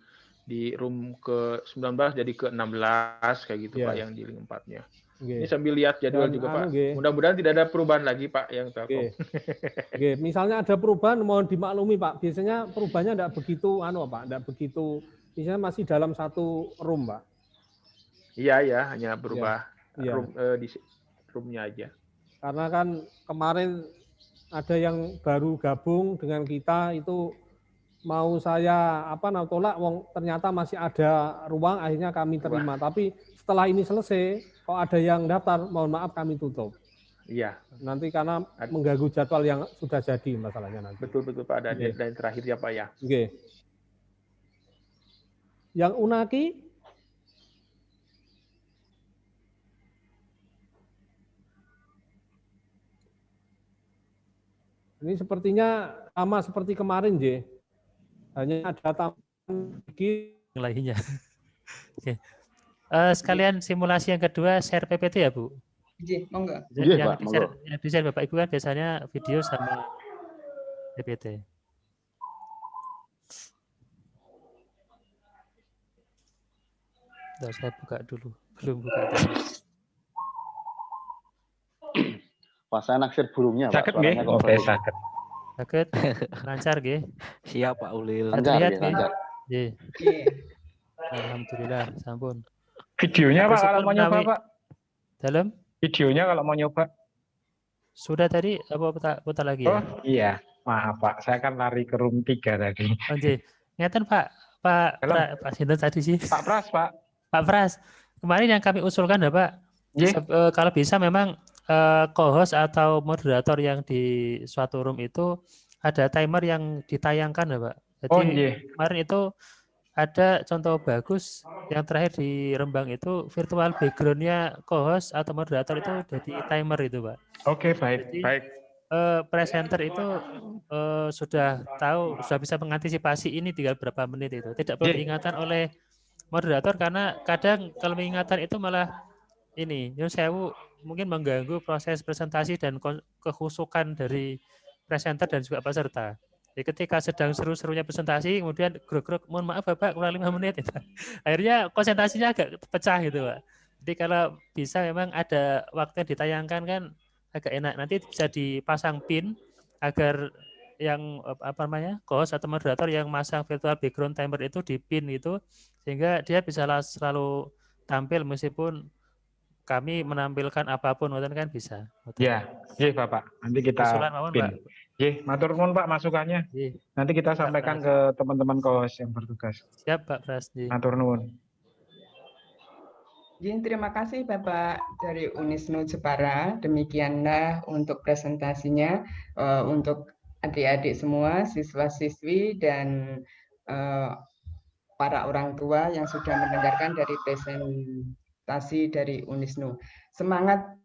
di room ke-19 jadi ke-16 kayak gitu Pak yang di link 4-nya. Ini sambil lihat jadwal juga Pak. Mudah-mudahan tidak ada perubahan lagi Pak yang Telkom. Misalnya ada perubahan mohon dimaklumi Pak. Biasanya perubahannya tidak begitu Pak, tidak begitu. Misalnya masih dalam satu room Pak. Iya, hanya berubah di roomnya aja. Karena kan kemarin ada yang baru gabung dengan kita itu mau saya tolak, ternyata masih ada ruang, akhirnya kami terima. Tapi setelah ini selesai, kalau ada yang daftar, mohon maaf kami tutup. Iya. Nanti karena mengganggu jadwal yang sudah jadi masalahnya nanti. Betul Pak, ada deadline terakhir ya Pak ya. Oke. Yang Unaki? Ini sepertinya sama seperti kemarin, J. Hanya ada tambahan lainnya. Oke. Sekalian simulasi yang kedua, share PPT ya, Bu? Iya, monggo. Yang di-share Bapak Ibu kan biasanya video sama PPT. Nah, saya buka dulu. Belum buka dulu. Pas saya naksir burungnya, Pak. Sakit nggih? Oke, sakit. Sakit. Lancar nggih. Siap Pak Ulil. Lancar nggih. Alhamdulillah, sampun. Videonya Pak kalau mau nyoba, Pak. Dalam? Videonya kalau mau nyoba. Sudah tadi apa putar lagi ya? Oh, iya. Maaf Pak, saya kan lari ke room 3 tadi. Oh, ngeten Pak Sinten tadi sih. Pak Pras, Pak. Pak Pras, kemarin yang kami usulkan ya Pak, kalau bisa memang co-host atau moderator yang di suatu room itu ada timer yang ditayangkan ya Pak. Jadi kemarin itu ada contoh bagus yang terakhir di Rembang itu virtual background-nya co-host atau moderator itu jadi timer itu Pak. Oke, baik. Jadi, baik. Presenter itu sudah tahu, sudah bisa mengantisipasi ini tinggal berapa menit itu. Tidak perlu diingatkan oleh moderator karena kadang kalau mengingatkan itu malah ini, sewu mungkin mengganggu proses presentasi dan kehusukan dari presenter dan juga peserta. Jadi ketika sedang seru-serunya presentasi, kemudian grok-grok, mohon maaf Bapak, kurang 5 menit. Akhirnya konsentrasinya agak pecah gitu Pak. Jadi kalau bisa memang ada waktu yang ditayangkan kan agak enak. Nanti bisa dipasang pin agar yang host atau moderator yang masang virtual background timer itu di pin itu, sehingga dia bisa selalu tampil meskipun kami menampilkan apapun, kan bisa. Ya, Bapak. Nanti kita pin. Matur nuwun Pak masukannya. Nanti kita sampaikan ke teman-teman co-host yang bertugas. Siap Pak Pras. Matur nuwun. Terima kasih Bapak dari Unisnu Jepara. Demikianlah untuk presentasinya untuk adik-adik semua, siswa-siswi dan para orang tua yang sudah mendengarkan dari presentasi dari Unisnu. Semangat.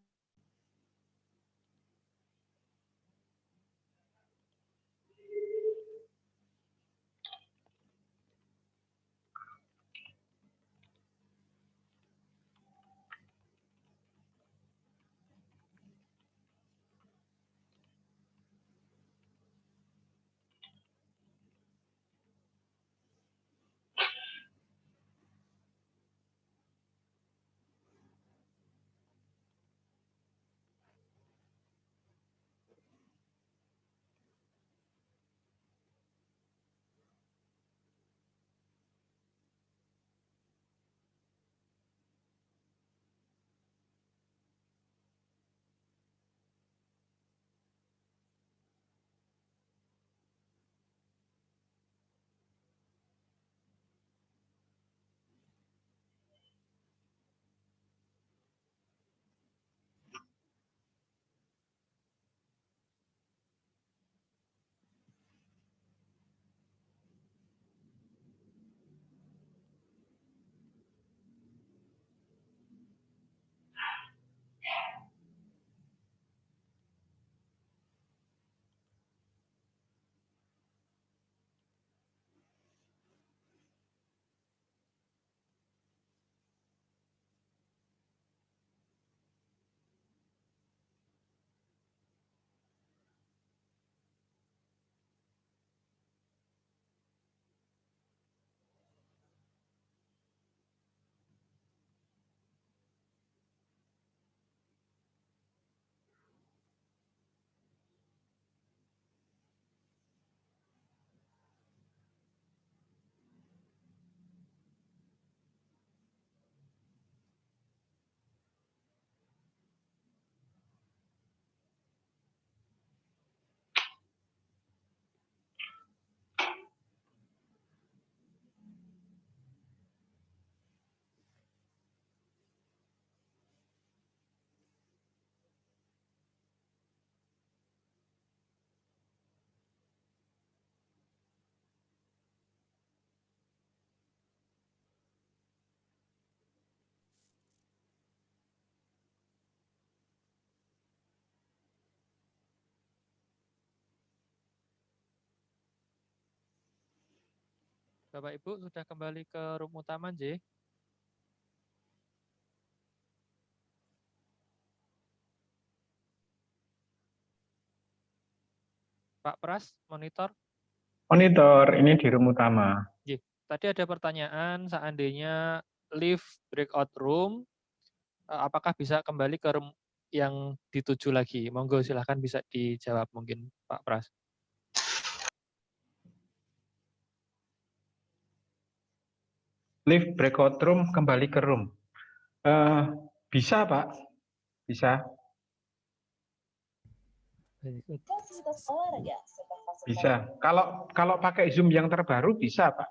Bapak Ibu sudah kembali ke room utama, J. Pak Pras, monitor. Monitor, ini di room utama. Tadi ada pertanyaan, seandainya leave breakout room, apakah bisa kembali ke room yang dituju lagi? Monggo silahkan bisa dijawab mungkin Pak Pras. Leave breakout room, kembali ke room. Bisa Pak, bisa. Bisa. Kalau pakai Zoom yang terbaru bisa Pak.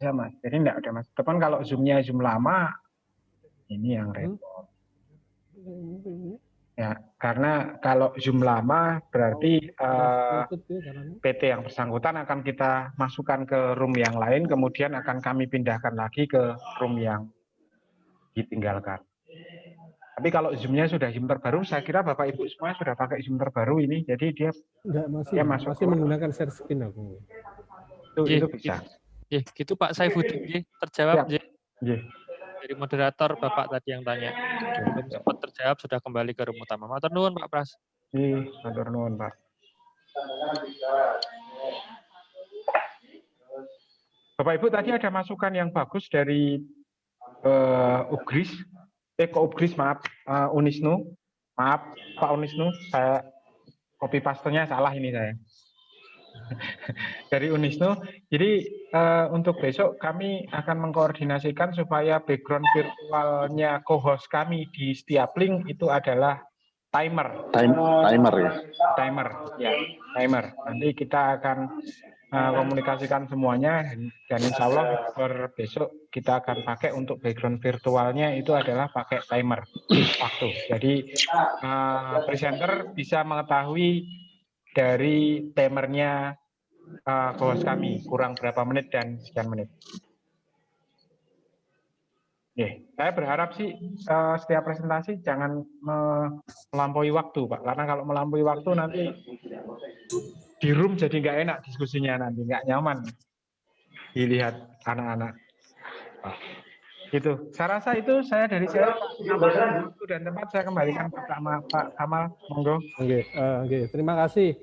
Ya Mas, jadi enggak ada Mas. Tepan kalau Zoom-nya Zoom lama, ini yang repot. Ya, karena kalau Zoom lama berarti PT yang bersangkutan akan kita masukkan ke room yang lain, kemudian akan kami pindahkan lagi ke room yang ditinggalkan. Tapi kalau Zoom-nya sudah Zoom terbaru, saya kira Bapak Ibu semua sudah pakai Zoom terbaru ini, jadi dia masih menggunakan share screen aku. Itu bisa. Gitu Pak Saifuddin, terjawab. Dari moderator Bapak tadi yang tanya. Belum sempat terjawab, sudah kembali ke room utama. Matur nuwun Pak Pras. Matur nuwun Pak. Bapak Ibu tadi ada masukan yang bagus dari Unisnu. Maaf Pak Unisnu, saya copy paste-nya salah ini saya. Dari Unisnu. Jadi untuk besok kami akan mengkoordinasikan supaya background virtualnya co-host kami di setiap link itu adalah timer. Timer ya. Timer. Nanti kita akan komunikasikan semuanya dan insya Allah besok kita akan pakai untuk background virtualnya itu adalah pakai timer waktu. Jadi presenter bisa mengetahui dari timernya host kami kurang berapa menit dan sekian menit. Saya berharap sih setiap presentasi jangan melampaui waktu Pak, karena kalau melampaui waktu nanti di room jadi nggak enak diskusinya, nanti nggak nyaman dilihat anak-anak. Gitu. Saya rasa itu saya dari saya waktu dan tempat saya kembalikan Pak Kamal, monggo. Oke, terima kasih.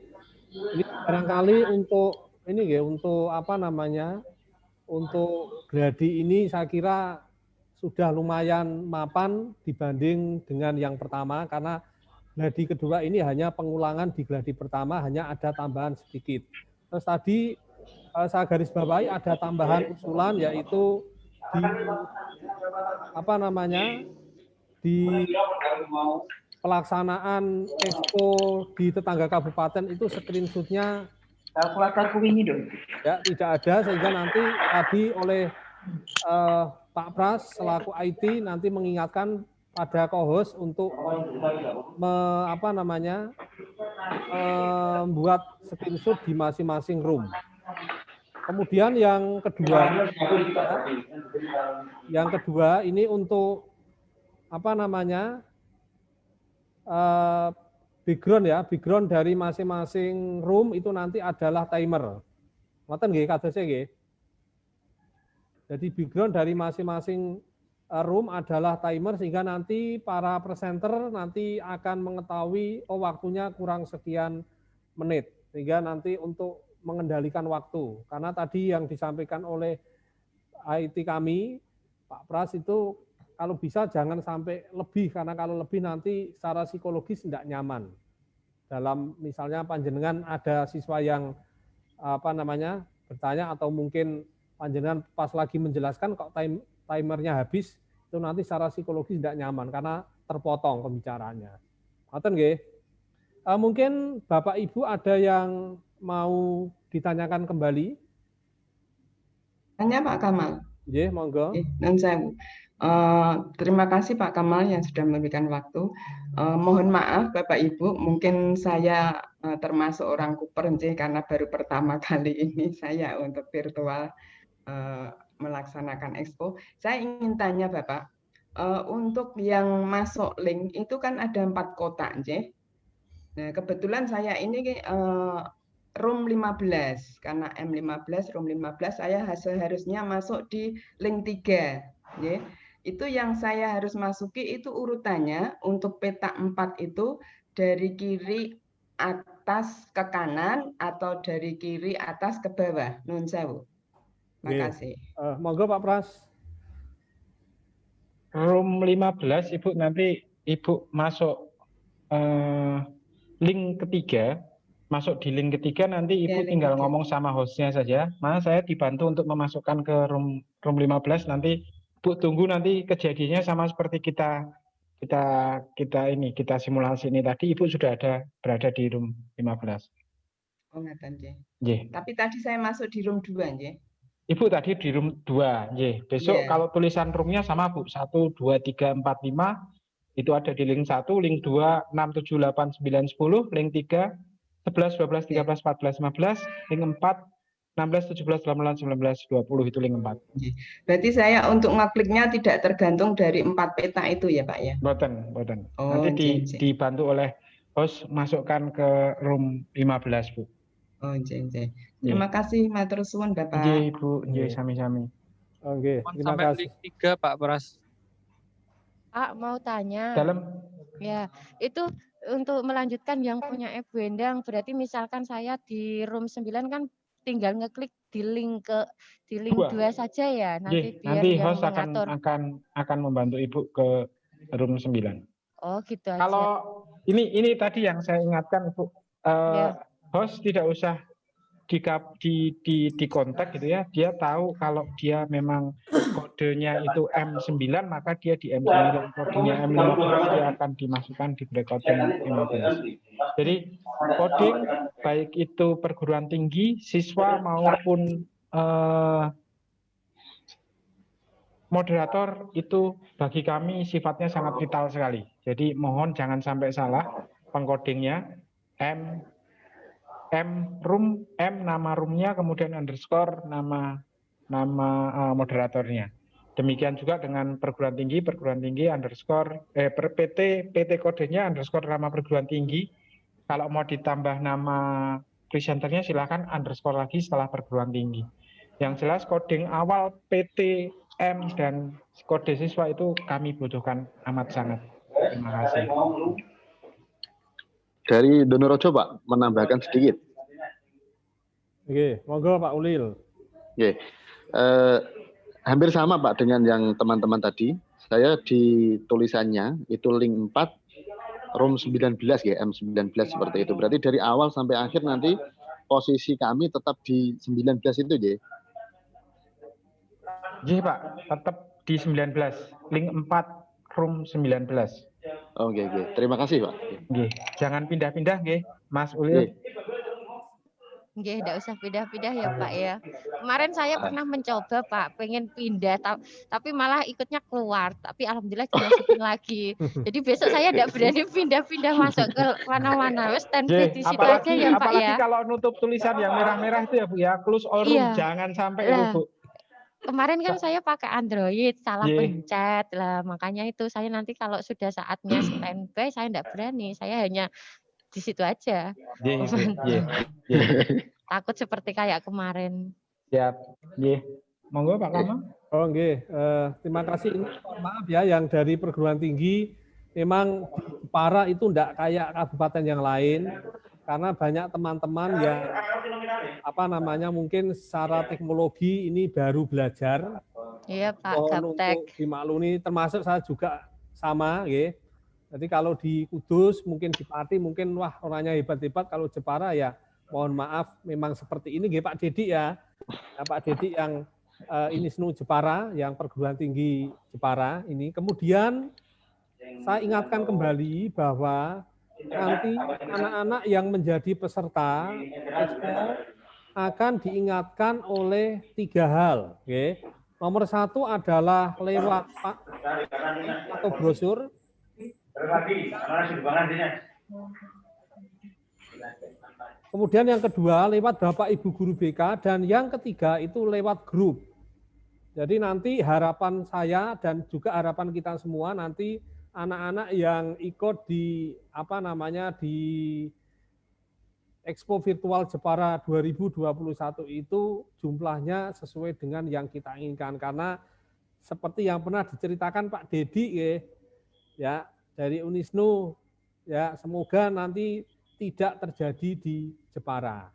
Ini barangkali untuk untuk apa namanya, untuk gladi ini saya kira sudah lumayan mapan dibanding dengan yang pertama, karena gladi kedua ini hanya pengulangan di gladi pertama, hanya ada tambahan sedikit. Terus tadi saya garis bawahi ada tambahan usulan, yaitu di apa namanya, di pelaksanaan expo di tetangga kabupaten itu screenshot-nya ya tidak ada, sehingga nanti tadi oleh Pak Pras selaku IT nanti mengingatkan pada co-host untuk membuat screenshot di masing-masing room. Kemudian yang kedua ini untuk apa namanya, background dari masing-masing room itu nanti adalah timer. Ngoten nggih kadosé nggih. Jadi background dari masing-masing room adalah timer, sehingga nanti para presenter nanti akan mengetahui waktunya kurang sekian menit, sehingga nanti untuk mengendalikan waktu. Karena tadi yang disampaikan oleh IT kami Pak Pras itu kalau bisa jangan sampai lebih, karena kalau lebih nanti secara psikologis tidak nyaman. Dalam misalnya panjenengan ada siswa yang bertanya atau mungkin panjenengan pas lagi menjelaskan kok timernya habis, itu nanti secara psikologis tidak nyaman karena terpotong pembicaraannya. Ngoten nggih. Mungkin Bapak Ibu ada yang mau ditanyakan kembali? Tanya Pak Kamal. Nggih, monggo. Terima kasih Pak Kamal yang sudah memberikan waktu. Mohon maaf Bapak Ibu, mungkin saya termasuk orang kuper karena baru pertama kali ini saya untuk virtual melaksanakan expo. Saya ingin tanya Bapak, untuk yang masuk link itu kan ada 4 kotak, Nah, kebetulan saya ini room 15. Karena M15, room 15 saya seharusnya masuk di link 3. Ya. Itu yang saya harus masuki itu urutannya untuk peta 4 itu dari kiri atas ke kanan atau dari kiri atas ke bawah. Nun sewu. Makasih. Monggo Pak Pras. Room 15 Ibu nanti Ibu masuk link ketiga, masuk di link ketiga nanti Ibu tinggal ngomong sama hostnya saja. Mas saya dibantu untuk memasukkan ke room 15 nanti Bu tunggu nanti kejadiannya sama seperti kita simulasi ini tadi Ibu sudah berada di room 15. Oh ngaten nggih. Tapi tadi saya masuk di room 2 nggih. Ibu tadi di room 2, nggih. Besok kalau tulisan roomnya sama Bu, 1 2 3 4 5 itu ada di link 1, link 2 6 7 8 9 10, link 3 11 12 13 14 15, link 4 16 17 18 19 20 itu link 4. Berarti saya untuk ngekliknya tidak tergantung dari 4 peta itu ya Pak ya? Boten. Oh, nanti dibantu oleh host masukkan ke room 15 Bu. Oh, terima kasih matur suwun Bapak. Nggih, Ibu, nggih sami-sami. Oke, terima kasih. Link 3 Pak Pras. Pak mau tanya. Dalam. Ya, itu untuk melanjutkan yang punya Ibu Endang, berarti misalkan saya di room 9 kan tinggal ngeklik di link 2 saja ya, nanti biar nanti yang host mengatur. akan membantu Ibu ke room 9. Oh, gitu aja. Kalau ini tadi yang saya ingatkan Ibu, host tidak usah di kontak gitu ya, dia tahu kalau dia memang kodenya itu M9 maka dia di M9, kodenya M15 dia akan dimasukkan di breakout room 15. Jadi coding baik itu perguruan tinggi, siswa maupun moderator itu bagi kami sifatnya sangat vital sekali. Jadi mohon jangan sampai salah pengkodingnya room nama roomnya kemudian underscore nama moderatornya. Demikian juga dengan perguruan tinggi underscore PT kodenya underscore nama perguruan tinggi. Kalau mau ditambah nama presenternya silakan underscore lagi setelah perguruan tinggi. Yang jelas coding awal PT M dan kode siswa itu kami butuhkan amat sangat. Terima kasih. Dari Donorojo Pak, menambahkan sedikit. Oke, monggo Pak Ulil. Oke. Hampir sama Pak dengan yang teman-teman tadi. Saya di tulisannya itu link 4, room 19 ya, M19 seperti itu. Berarti dari awal sampai akhir nanti posisi kami tetap di 19 itu ya. Iya Pak, tetap di 19, link 4, room 19. Oke. Terima kasih Pak. Nggih, jangan pindah-pindah nggih, Mas Ulil. Nggih, enggak usah pindah-pindah ya Pak ya. Kemarin saya pernah mencoba Pak, pengen pindah tapi malah ikutnya keluar, tapi alhamdulillah dimasukin lagi. Jadi besok saya enggak berani pindah-pindah masuk ke mana-mana. Wes standby di situ aja ya Pak ya. Apalagi kalau nutup tulisan yang merah-merah itu ya Bu ya, close all room, jangan sampai itu Bu. Kemarin kan saya pakai Android, salah pencet lah, makanya itu saya nanti kalau sudah saatnya standby saya enggak berani, saya hanya di situ aja. Takut seperti kayak kemarin. Siap. Monggo Pak Kama. Oh nggih, terima kasih. Maaf ya yang dari perguruan tinggi memang Jepara itu enggak kayak kabupaten yang lain karena banyak teman-teman yang mungkin secara teknologi ini baru belajar. Iya Pak, gaptek. Untuk dimaklumi termasuk saya juga sama nggih. Jadi kalau di Kudus, mungkin di Pati, mungkin wah orangnya hebat-hebat. Kalau Jepara ya mohon maaf memang seperti ini nggih Pak Dedi ya. Pak Dedi yang ini Snu Jepara, yang perguruan tinggi Jepara ini. Kemudian saya ingatkan kembali bahwa nanti anak-anak yang menjadi peserta akan diingatkan oleh 3 hal. Okay. Nomor 1 adalah lewat atau brosur. Kemudian yang kedua lewat Bapak Ibu Guru BK dan yang ketiga itu lewat grup. Jadi nanti harapan saya dan juga harapan kita semua nanti anak-anak yang ikut di di Expo Virtual Jepara 2021 itu jumlahnya sesuai dengan yang kita inginkan, karena seperti yang pernah diceritakan Pak Dedi ya dari Unisnu, ya semoga nanti tidak terjadi di Jepara.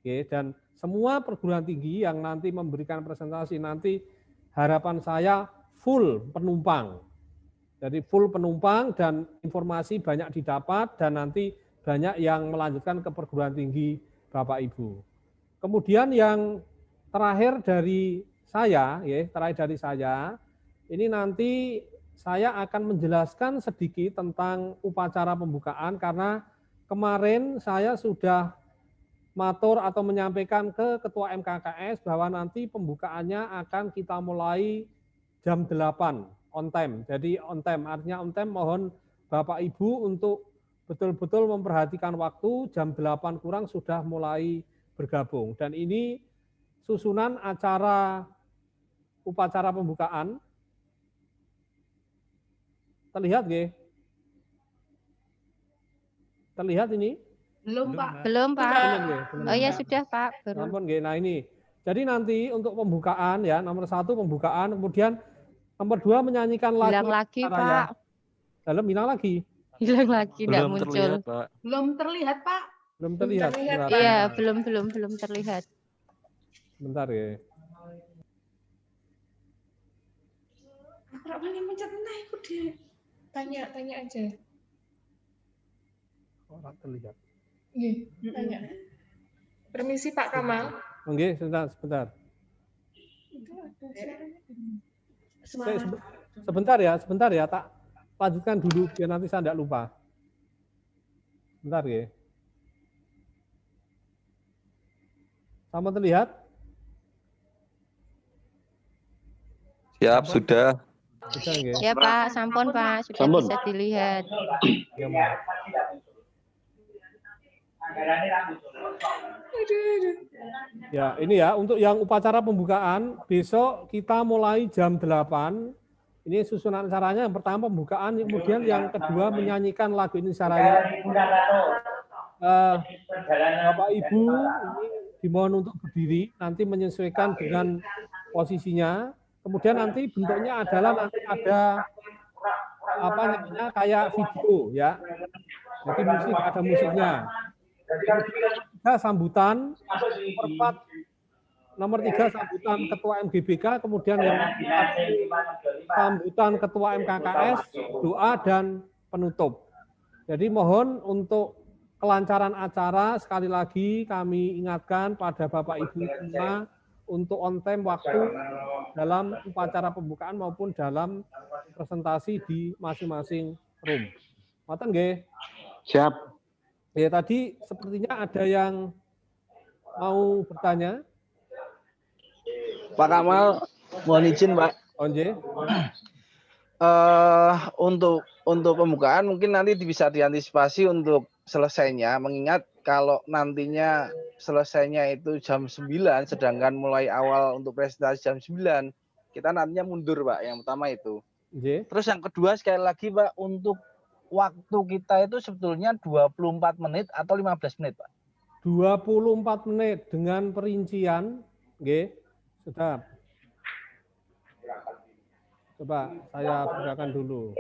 Dan semua perguruan tinggi yang nanti memberikan presentasi nanti harapan saya full penumpang. Jadi full penumpang dan informasi banyak didapat dan nanti banyak yang melanjutkan ke perguruan tinggi Bapak Ibu. Kemudian yang terakhir dari saya, ini nanti saya akan menjelaskan sedikit tentang upacara pembukaan karena kemarin saya sudah matur atau menyampaikan ke Ketua MKKS bahwa nanti pembukaannya akan kita mulai jam 8 on time. Jadi on time, artinya on time mohon Bapak Ibu untuk betul-betul memperhatikan waktu, jam 8 kurang sudah mulai bergabung. Dan ini susunan upacara pembukaan. Terlihat nggih? Terlihat ini? Belum, Pak. Belum, Pak. Belum. Oh ya sudah, Pak. Ampun nggih. Nah ini. Jadi nanti untuk pembukaan ya, nomor 1 pembukaan, kemudian nomor 2 menyanyikan lagu. Hilang lagi, Pak. Dalam hilang lagi. Hilang lagi, tidak muncul. Terlihat, Pak. Belum terlihat, Pak. Belum terlihat. Iya, belum terlihat. Bentar ya. Aku nggak pengen mencet naik udah. Tanya aja. Orang terlihat. Nggih, tanya. Permisi Pak Kamal. Nggih, sebentar. Sebentar ya, tak lanjutkan dulu biar nanti saya tidak lupa. Bentar ya. Sama terlihat? Siap, sudah. Ya Pak, sampun Pak, sudah bisa dilihat. Ya, ini ya untuk yang upacara pembukaan besok kita mulai jam 8. Ini susunan acaranya, yang pertama pembukaan, kemudian yang kedua menyanyikan lagu Indonesia Raya. Bapak Ibu ini dimohon untuk berdiri, nanti menyesuaikan dengan posisinya. Kemudian nanti bentuknya adalah nanti ada apa namanya kayak video ya. Jadi ada musiknya. Nomor 3 sambutan Ketua MGBK, kemudian yang sambutan Ketua MKKS, doa dan penutup. Jadi mohon untuk kelancaran acara sekali lagi kami ingatkan pada Bapak Ibu semua untuk on time waktu dalam upacara pembukaan maupun dalam presentasi di masing-masing room. Ngoten nggih? Siap. Ya tadi sepertinya ada yang mau bertanya. Pak Kamal, mohon izin Pak. Onje. Untuk pembukaan mungkin nanti bisa diantisipasi untuk selesainya, mengingat kalau nantinya selesainya itu jam 9, sedangkan mulai awal untuk presentasi jam 9, kita nantinya mundur Pak, yang pertama itu. Terus yang kedua sekali lagi Pak, untuk waktu kita itu sebetulnya 24 menit atau 15 menit Pak? 24 menit dengan perincian, nggih. Sudah. Coba saya bukakan dulu.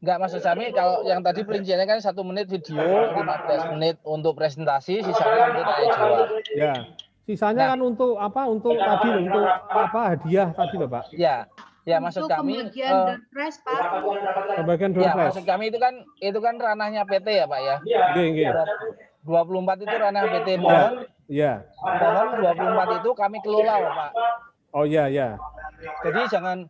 Enggak, maksud kami kalau yang tadi perinciannya kan 1 menit video, 15 menit untuk presentasi, sisanya untuk tanya jawab. Ya, sisanya kan untuk apa? Untuk tadi untuk apa hadiah tadi loh Pak? Ya, ya maksud kami. Pembagian door prize Pak. Pembagian door prize. Ya, maksud kami itu kan ranahnya PT ya Pak ya. Nggih. 24 itu ranah PT, mohon. Iya. Mohon 24 itu kami kelola Pak. Oh iya. Jadi jangan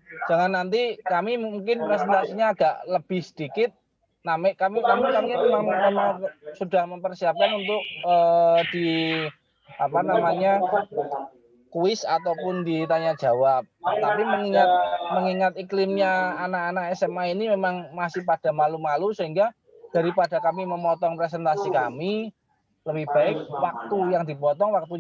nanti kami mungkin presentasinya agak lebih sedikit. Kami memang sudah mempersiapkan untuk di apa namanya kuis ataupun ditanya jawab. Tapi mengingat iklimnya anak-anak SMA ini memang masih pada malu-malu, sehingga daripada kami memotong presentasi kami, lebih baik waktu yang dipotong waktu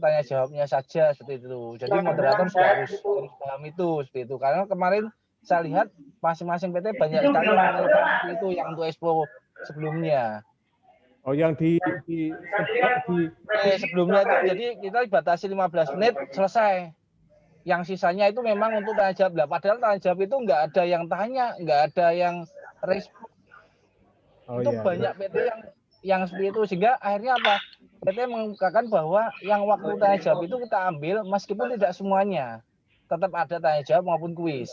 tanya jawabnya saja seperti itu. Jadi moderator harus paham itu seperti itu. Karena kemarin saya lihat masing-masing PT banyak sekali mengeluhkan itu yang untuk Expo sebelumnya. Oh, yang sebelumnya itu, jadi kita dibatasi 15 menit selesai. Yang sisanya itu memang untuk tanya jawab. Lah, padahal tanya jawab itu nggak ada yang tanya, nggak ada yang respon. Itu banyak PT yang seperti itu, sehingga akhirnya apa? PT mengungkapkan bahwa yang waktu tanya jawab itu kita ambil meskipun tidak semuanya. Tetap ada tanya jawab maupun kuis.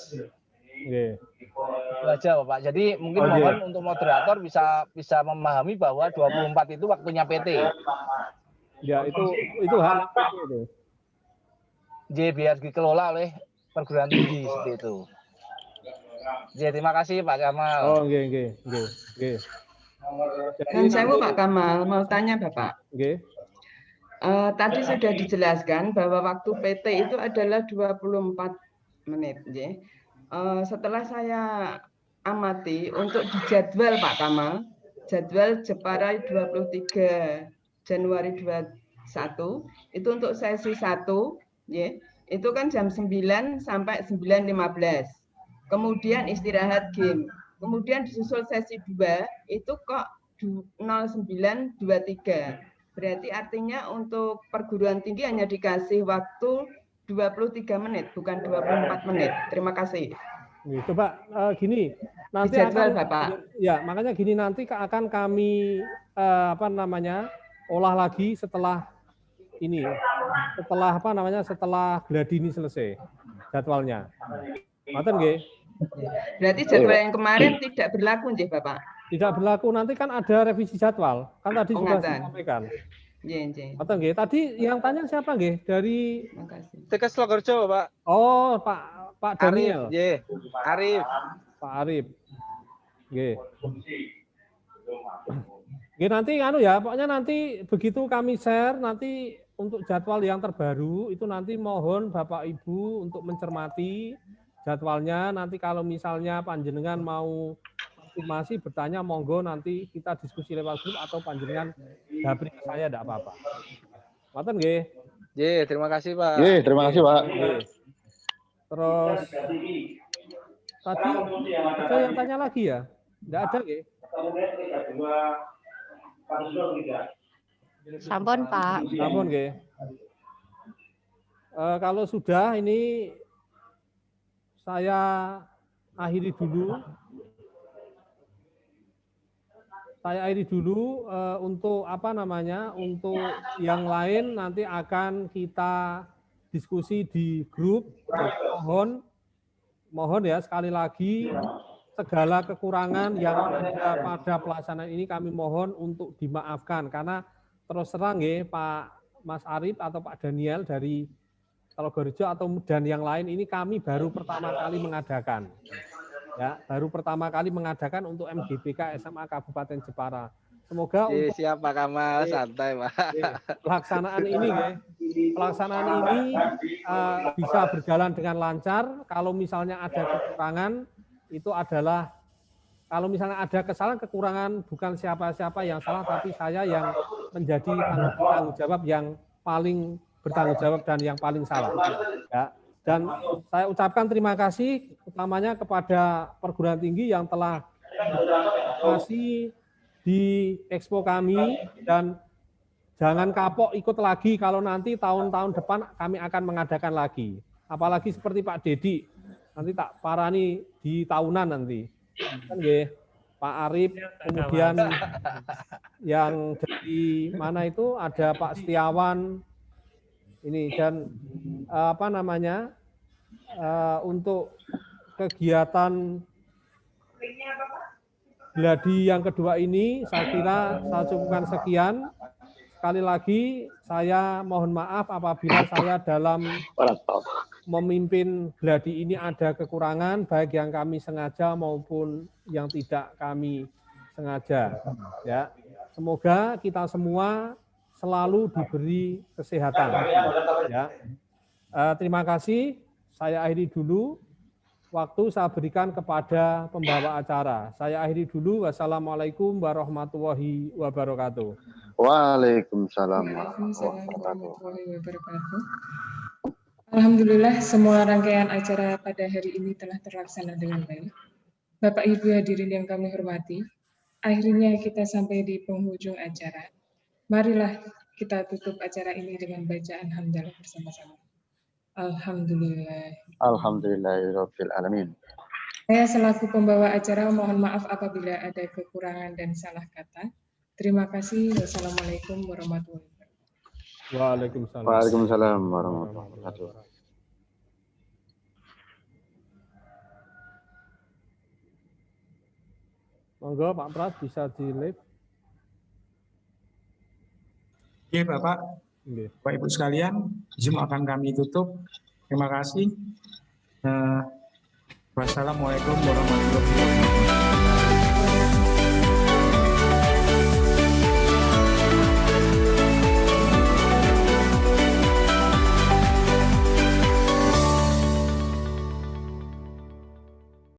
Itu aja Bapak. Jadi mungkin mohon untuk moderator bisa memahami bahwa 24 itu waktunya PT. Ya, itu hal itu. Jadi biar dikelola oleh perguruan tinggi seperti itu. Jadi terima kasih Pak Kamal. Oh, nggih. Dan saya Pak Kamal mau tanya Bapak. Tadi sudah dijelaskan bahwa waktu PT itu adalah 24 menit. Setelah saya amati untuk di jadwal Pak Kamal, jadwal Jepara 23 Januari 21 itu untuk sesi 1, itu kan jam 9 sampai 9.15. Kemudian istirahat game. Kemudian disusul sesi 2 itu kok 09.23. Berarti artinya untuk perguruan tinggi hanya dikasih waktu 23 menit, bukan 24 menit. Terima kasih. Coba gini, nanti jadwal, akan Bapak. Ya, makanya gini nanti akan kami olah lagi setelah ini, setelah gladi ini selesai jadwalnya. Ngoten nggih? Berarti jadwal yang kemarin tidak berlaku nggih, Bapak? Tidak berlaku, nanti kan ada revisi jadwal. Kan tadi sudah disampaikan. Ngoten nggih. Tadi yang tanya siapa nggih? Dari Tekes Logarjo, Pak. Oh, Pak Daniel. Arif. Pak Arif. Nggih. Nggih, nanti pokoknya nanti begitu kami share nanti untuk jadwal yang terbaru itu nanti mohon Bapak Ibu untuk mencermati jadwalnya. Nanti kalau misalnya panjenengan mau konfirmasi bertanya monggo nanti kita diskusi lewat grup atau panjenengan japri ke saya tidak apa-apa. Ngoten nggih. Nggih, terima kasih Pak. Nggih, terima kasih Pak. Terus tadi ada yang tanya lagi ya? Tidak ada nggih? Sampun Pak. Sampun nggih. Kalau sudah ini saya akhiri dulu. Untuk untuk yang lain nanti akan kita diskusi di grup. Mohon ya sekali lagi segala kekurangan yang ada pada pelaksanaan ini kami mohon untuk dimaafkan karena terus terang ya Pak Mas Arif atau Pak Daniel dari Logarjo dan yang lain ini kami baru pertama kali mengadakan. Ya, baru pertama kali mengadakan untuk MGBK SMA Kabupaten Jepara. Semoga untuk siap Pak Kamal, santai Pak. Pelaksanaan ini bisa berjalan dengan lancar. Kalau misalnya ada kekurangan itu adalah kalau misalnya ada kesalahan kekurangan bukan siapa-siapa yang salah tapi saya yang menjadi tanggung jawab yang paling bertanggung jawab dan yang paling salah. Ya. Dan saya ucapkan terima kasih utamanya kepada perguruan tinggi yang telah berpartisipasi di Expo kami dan jangan kapok ikut lagi kalau nanti tahun-tahun depan kami akan mengadakan lagi. Apalagi seperti Pak Dedi, nanti tak parani di tahunan nanti. Kan nggih, Pak Arif, kemudian yang dari mana itu ada Pak Setiawan, ini dan untuk kegiatan gladi yang kedua ini saya kira saya cukupkan sekian. Sekali lagi saya mohon maaf apabila saya dalam memimpin gladi ini ada kekurangan baik yang kami sengaja maupun yang tidak kami sengaja. Ya, semoga kita semua selalu diberi kesehatan. Ya. Terima kasih. Saya akhiri dulu. Waktu saya berikan kepada pembawa acara. Saya akhiri dulu. Wassalamualaikum warahmatullahi wabarakatuh. Waalaikumsalam warahmatullahi wabarakatuh. Alhamdulillah semua rangkaian acara pada hari ini telah terlaksana dengan baik. Bapak Ibu hadirin yang kami hormati, akhirnya kita sampai di penghujung acara. Marilah kita tutup acara ini dengan bacaan hamdalah bersama-sama. Alhamdulillah. Alhamdulillahirabbil alamin. Saya selaku pembawa acara mohon maaf apabila ada kekurangan dan salah kata. Terima kasih. Wassalamualaikum warahmatullahi wabarakatuh. Waalaikumsalam. Waalaikumsalam warahmatullahi wabarakatuh. Monggo Pak Prat bisa di-live. Oke Bapak, Bapak Ibu sekalian, Zoom akan kami tutup. Terima kasih. Wassalamualaikum warahmatullahi wabarakatuh.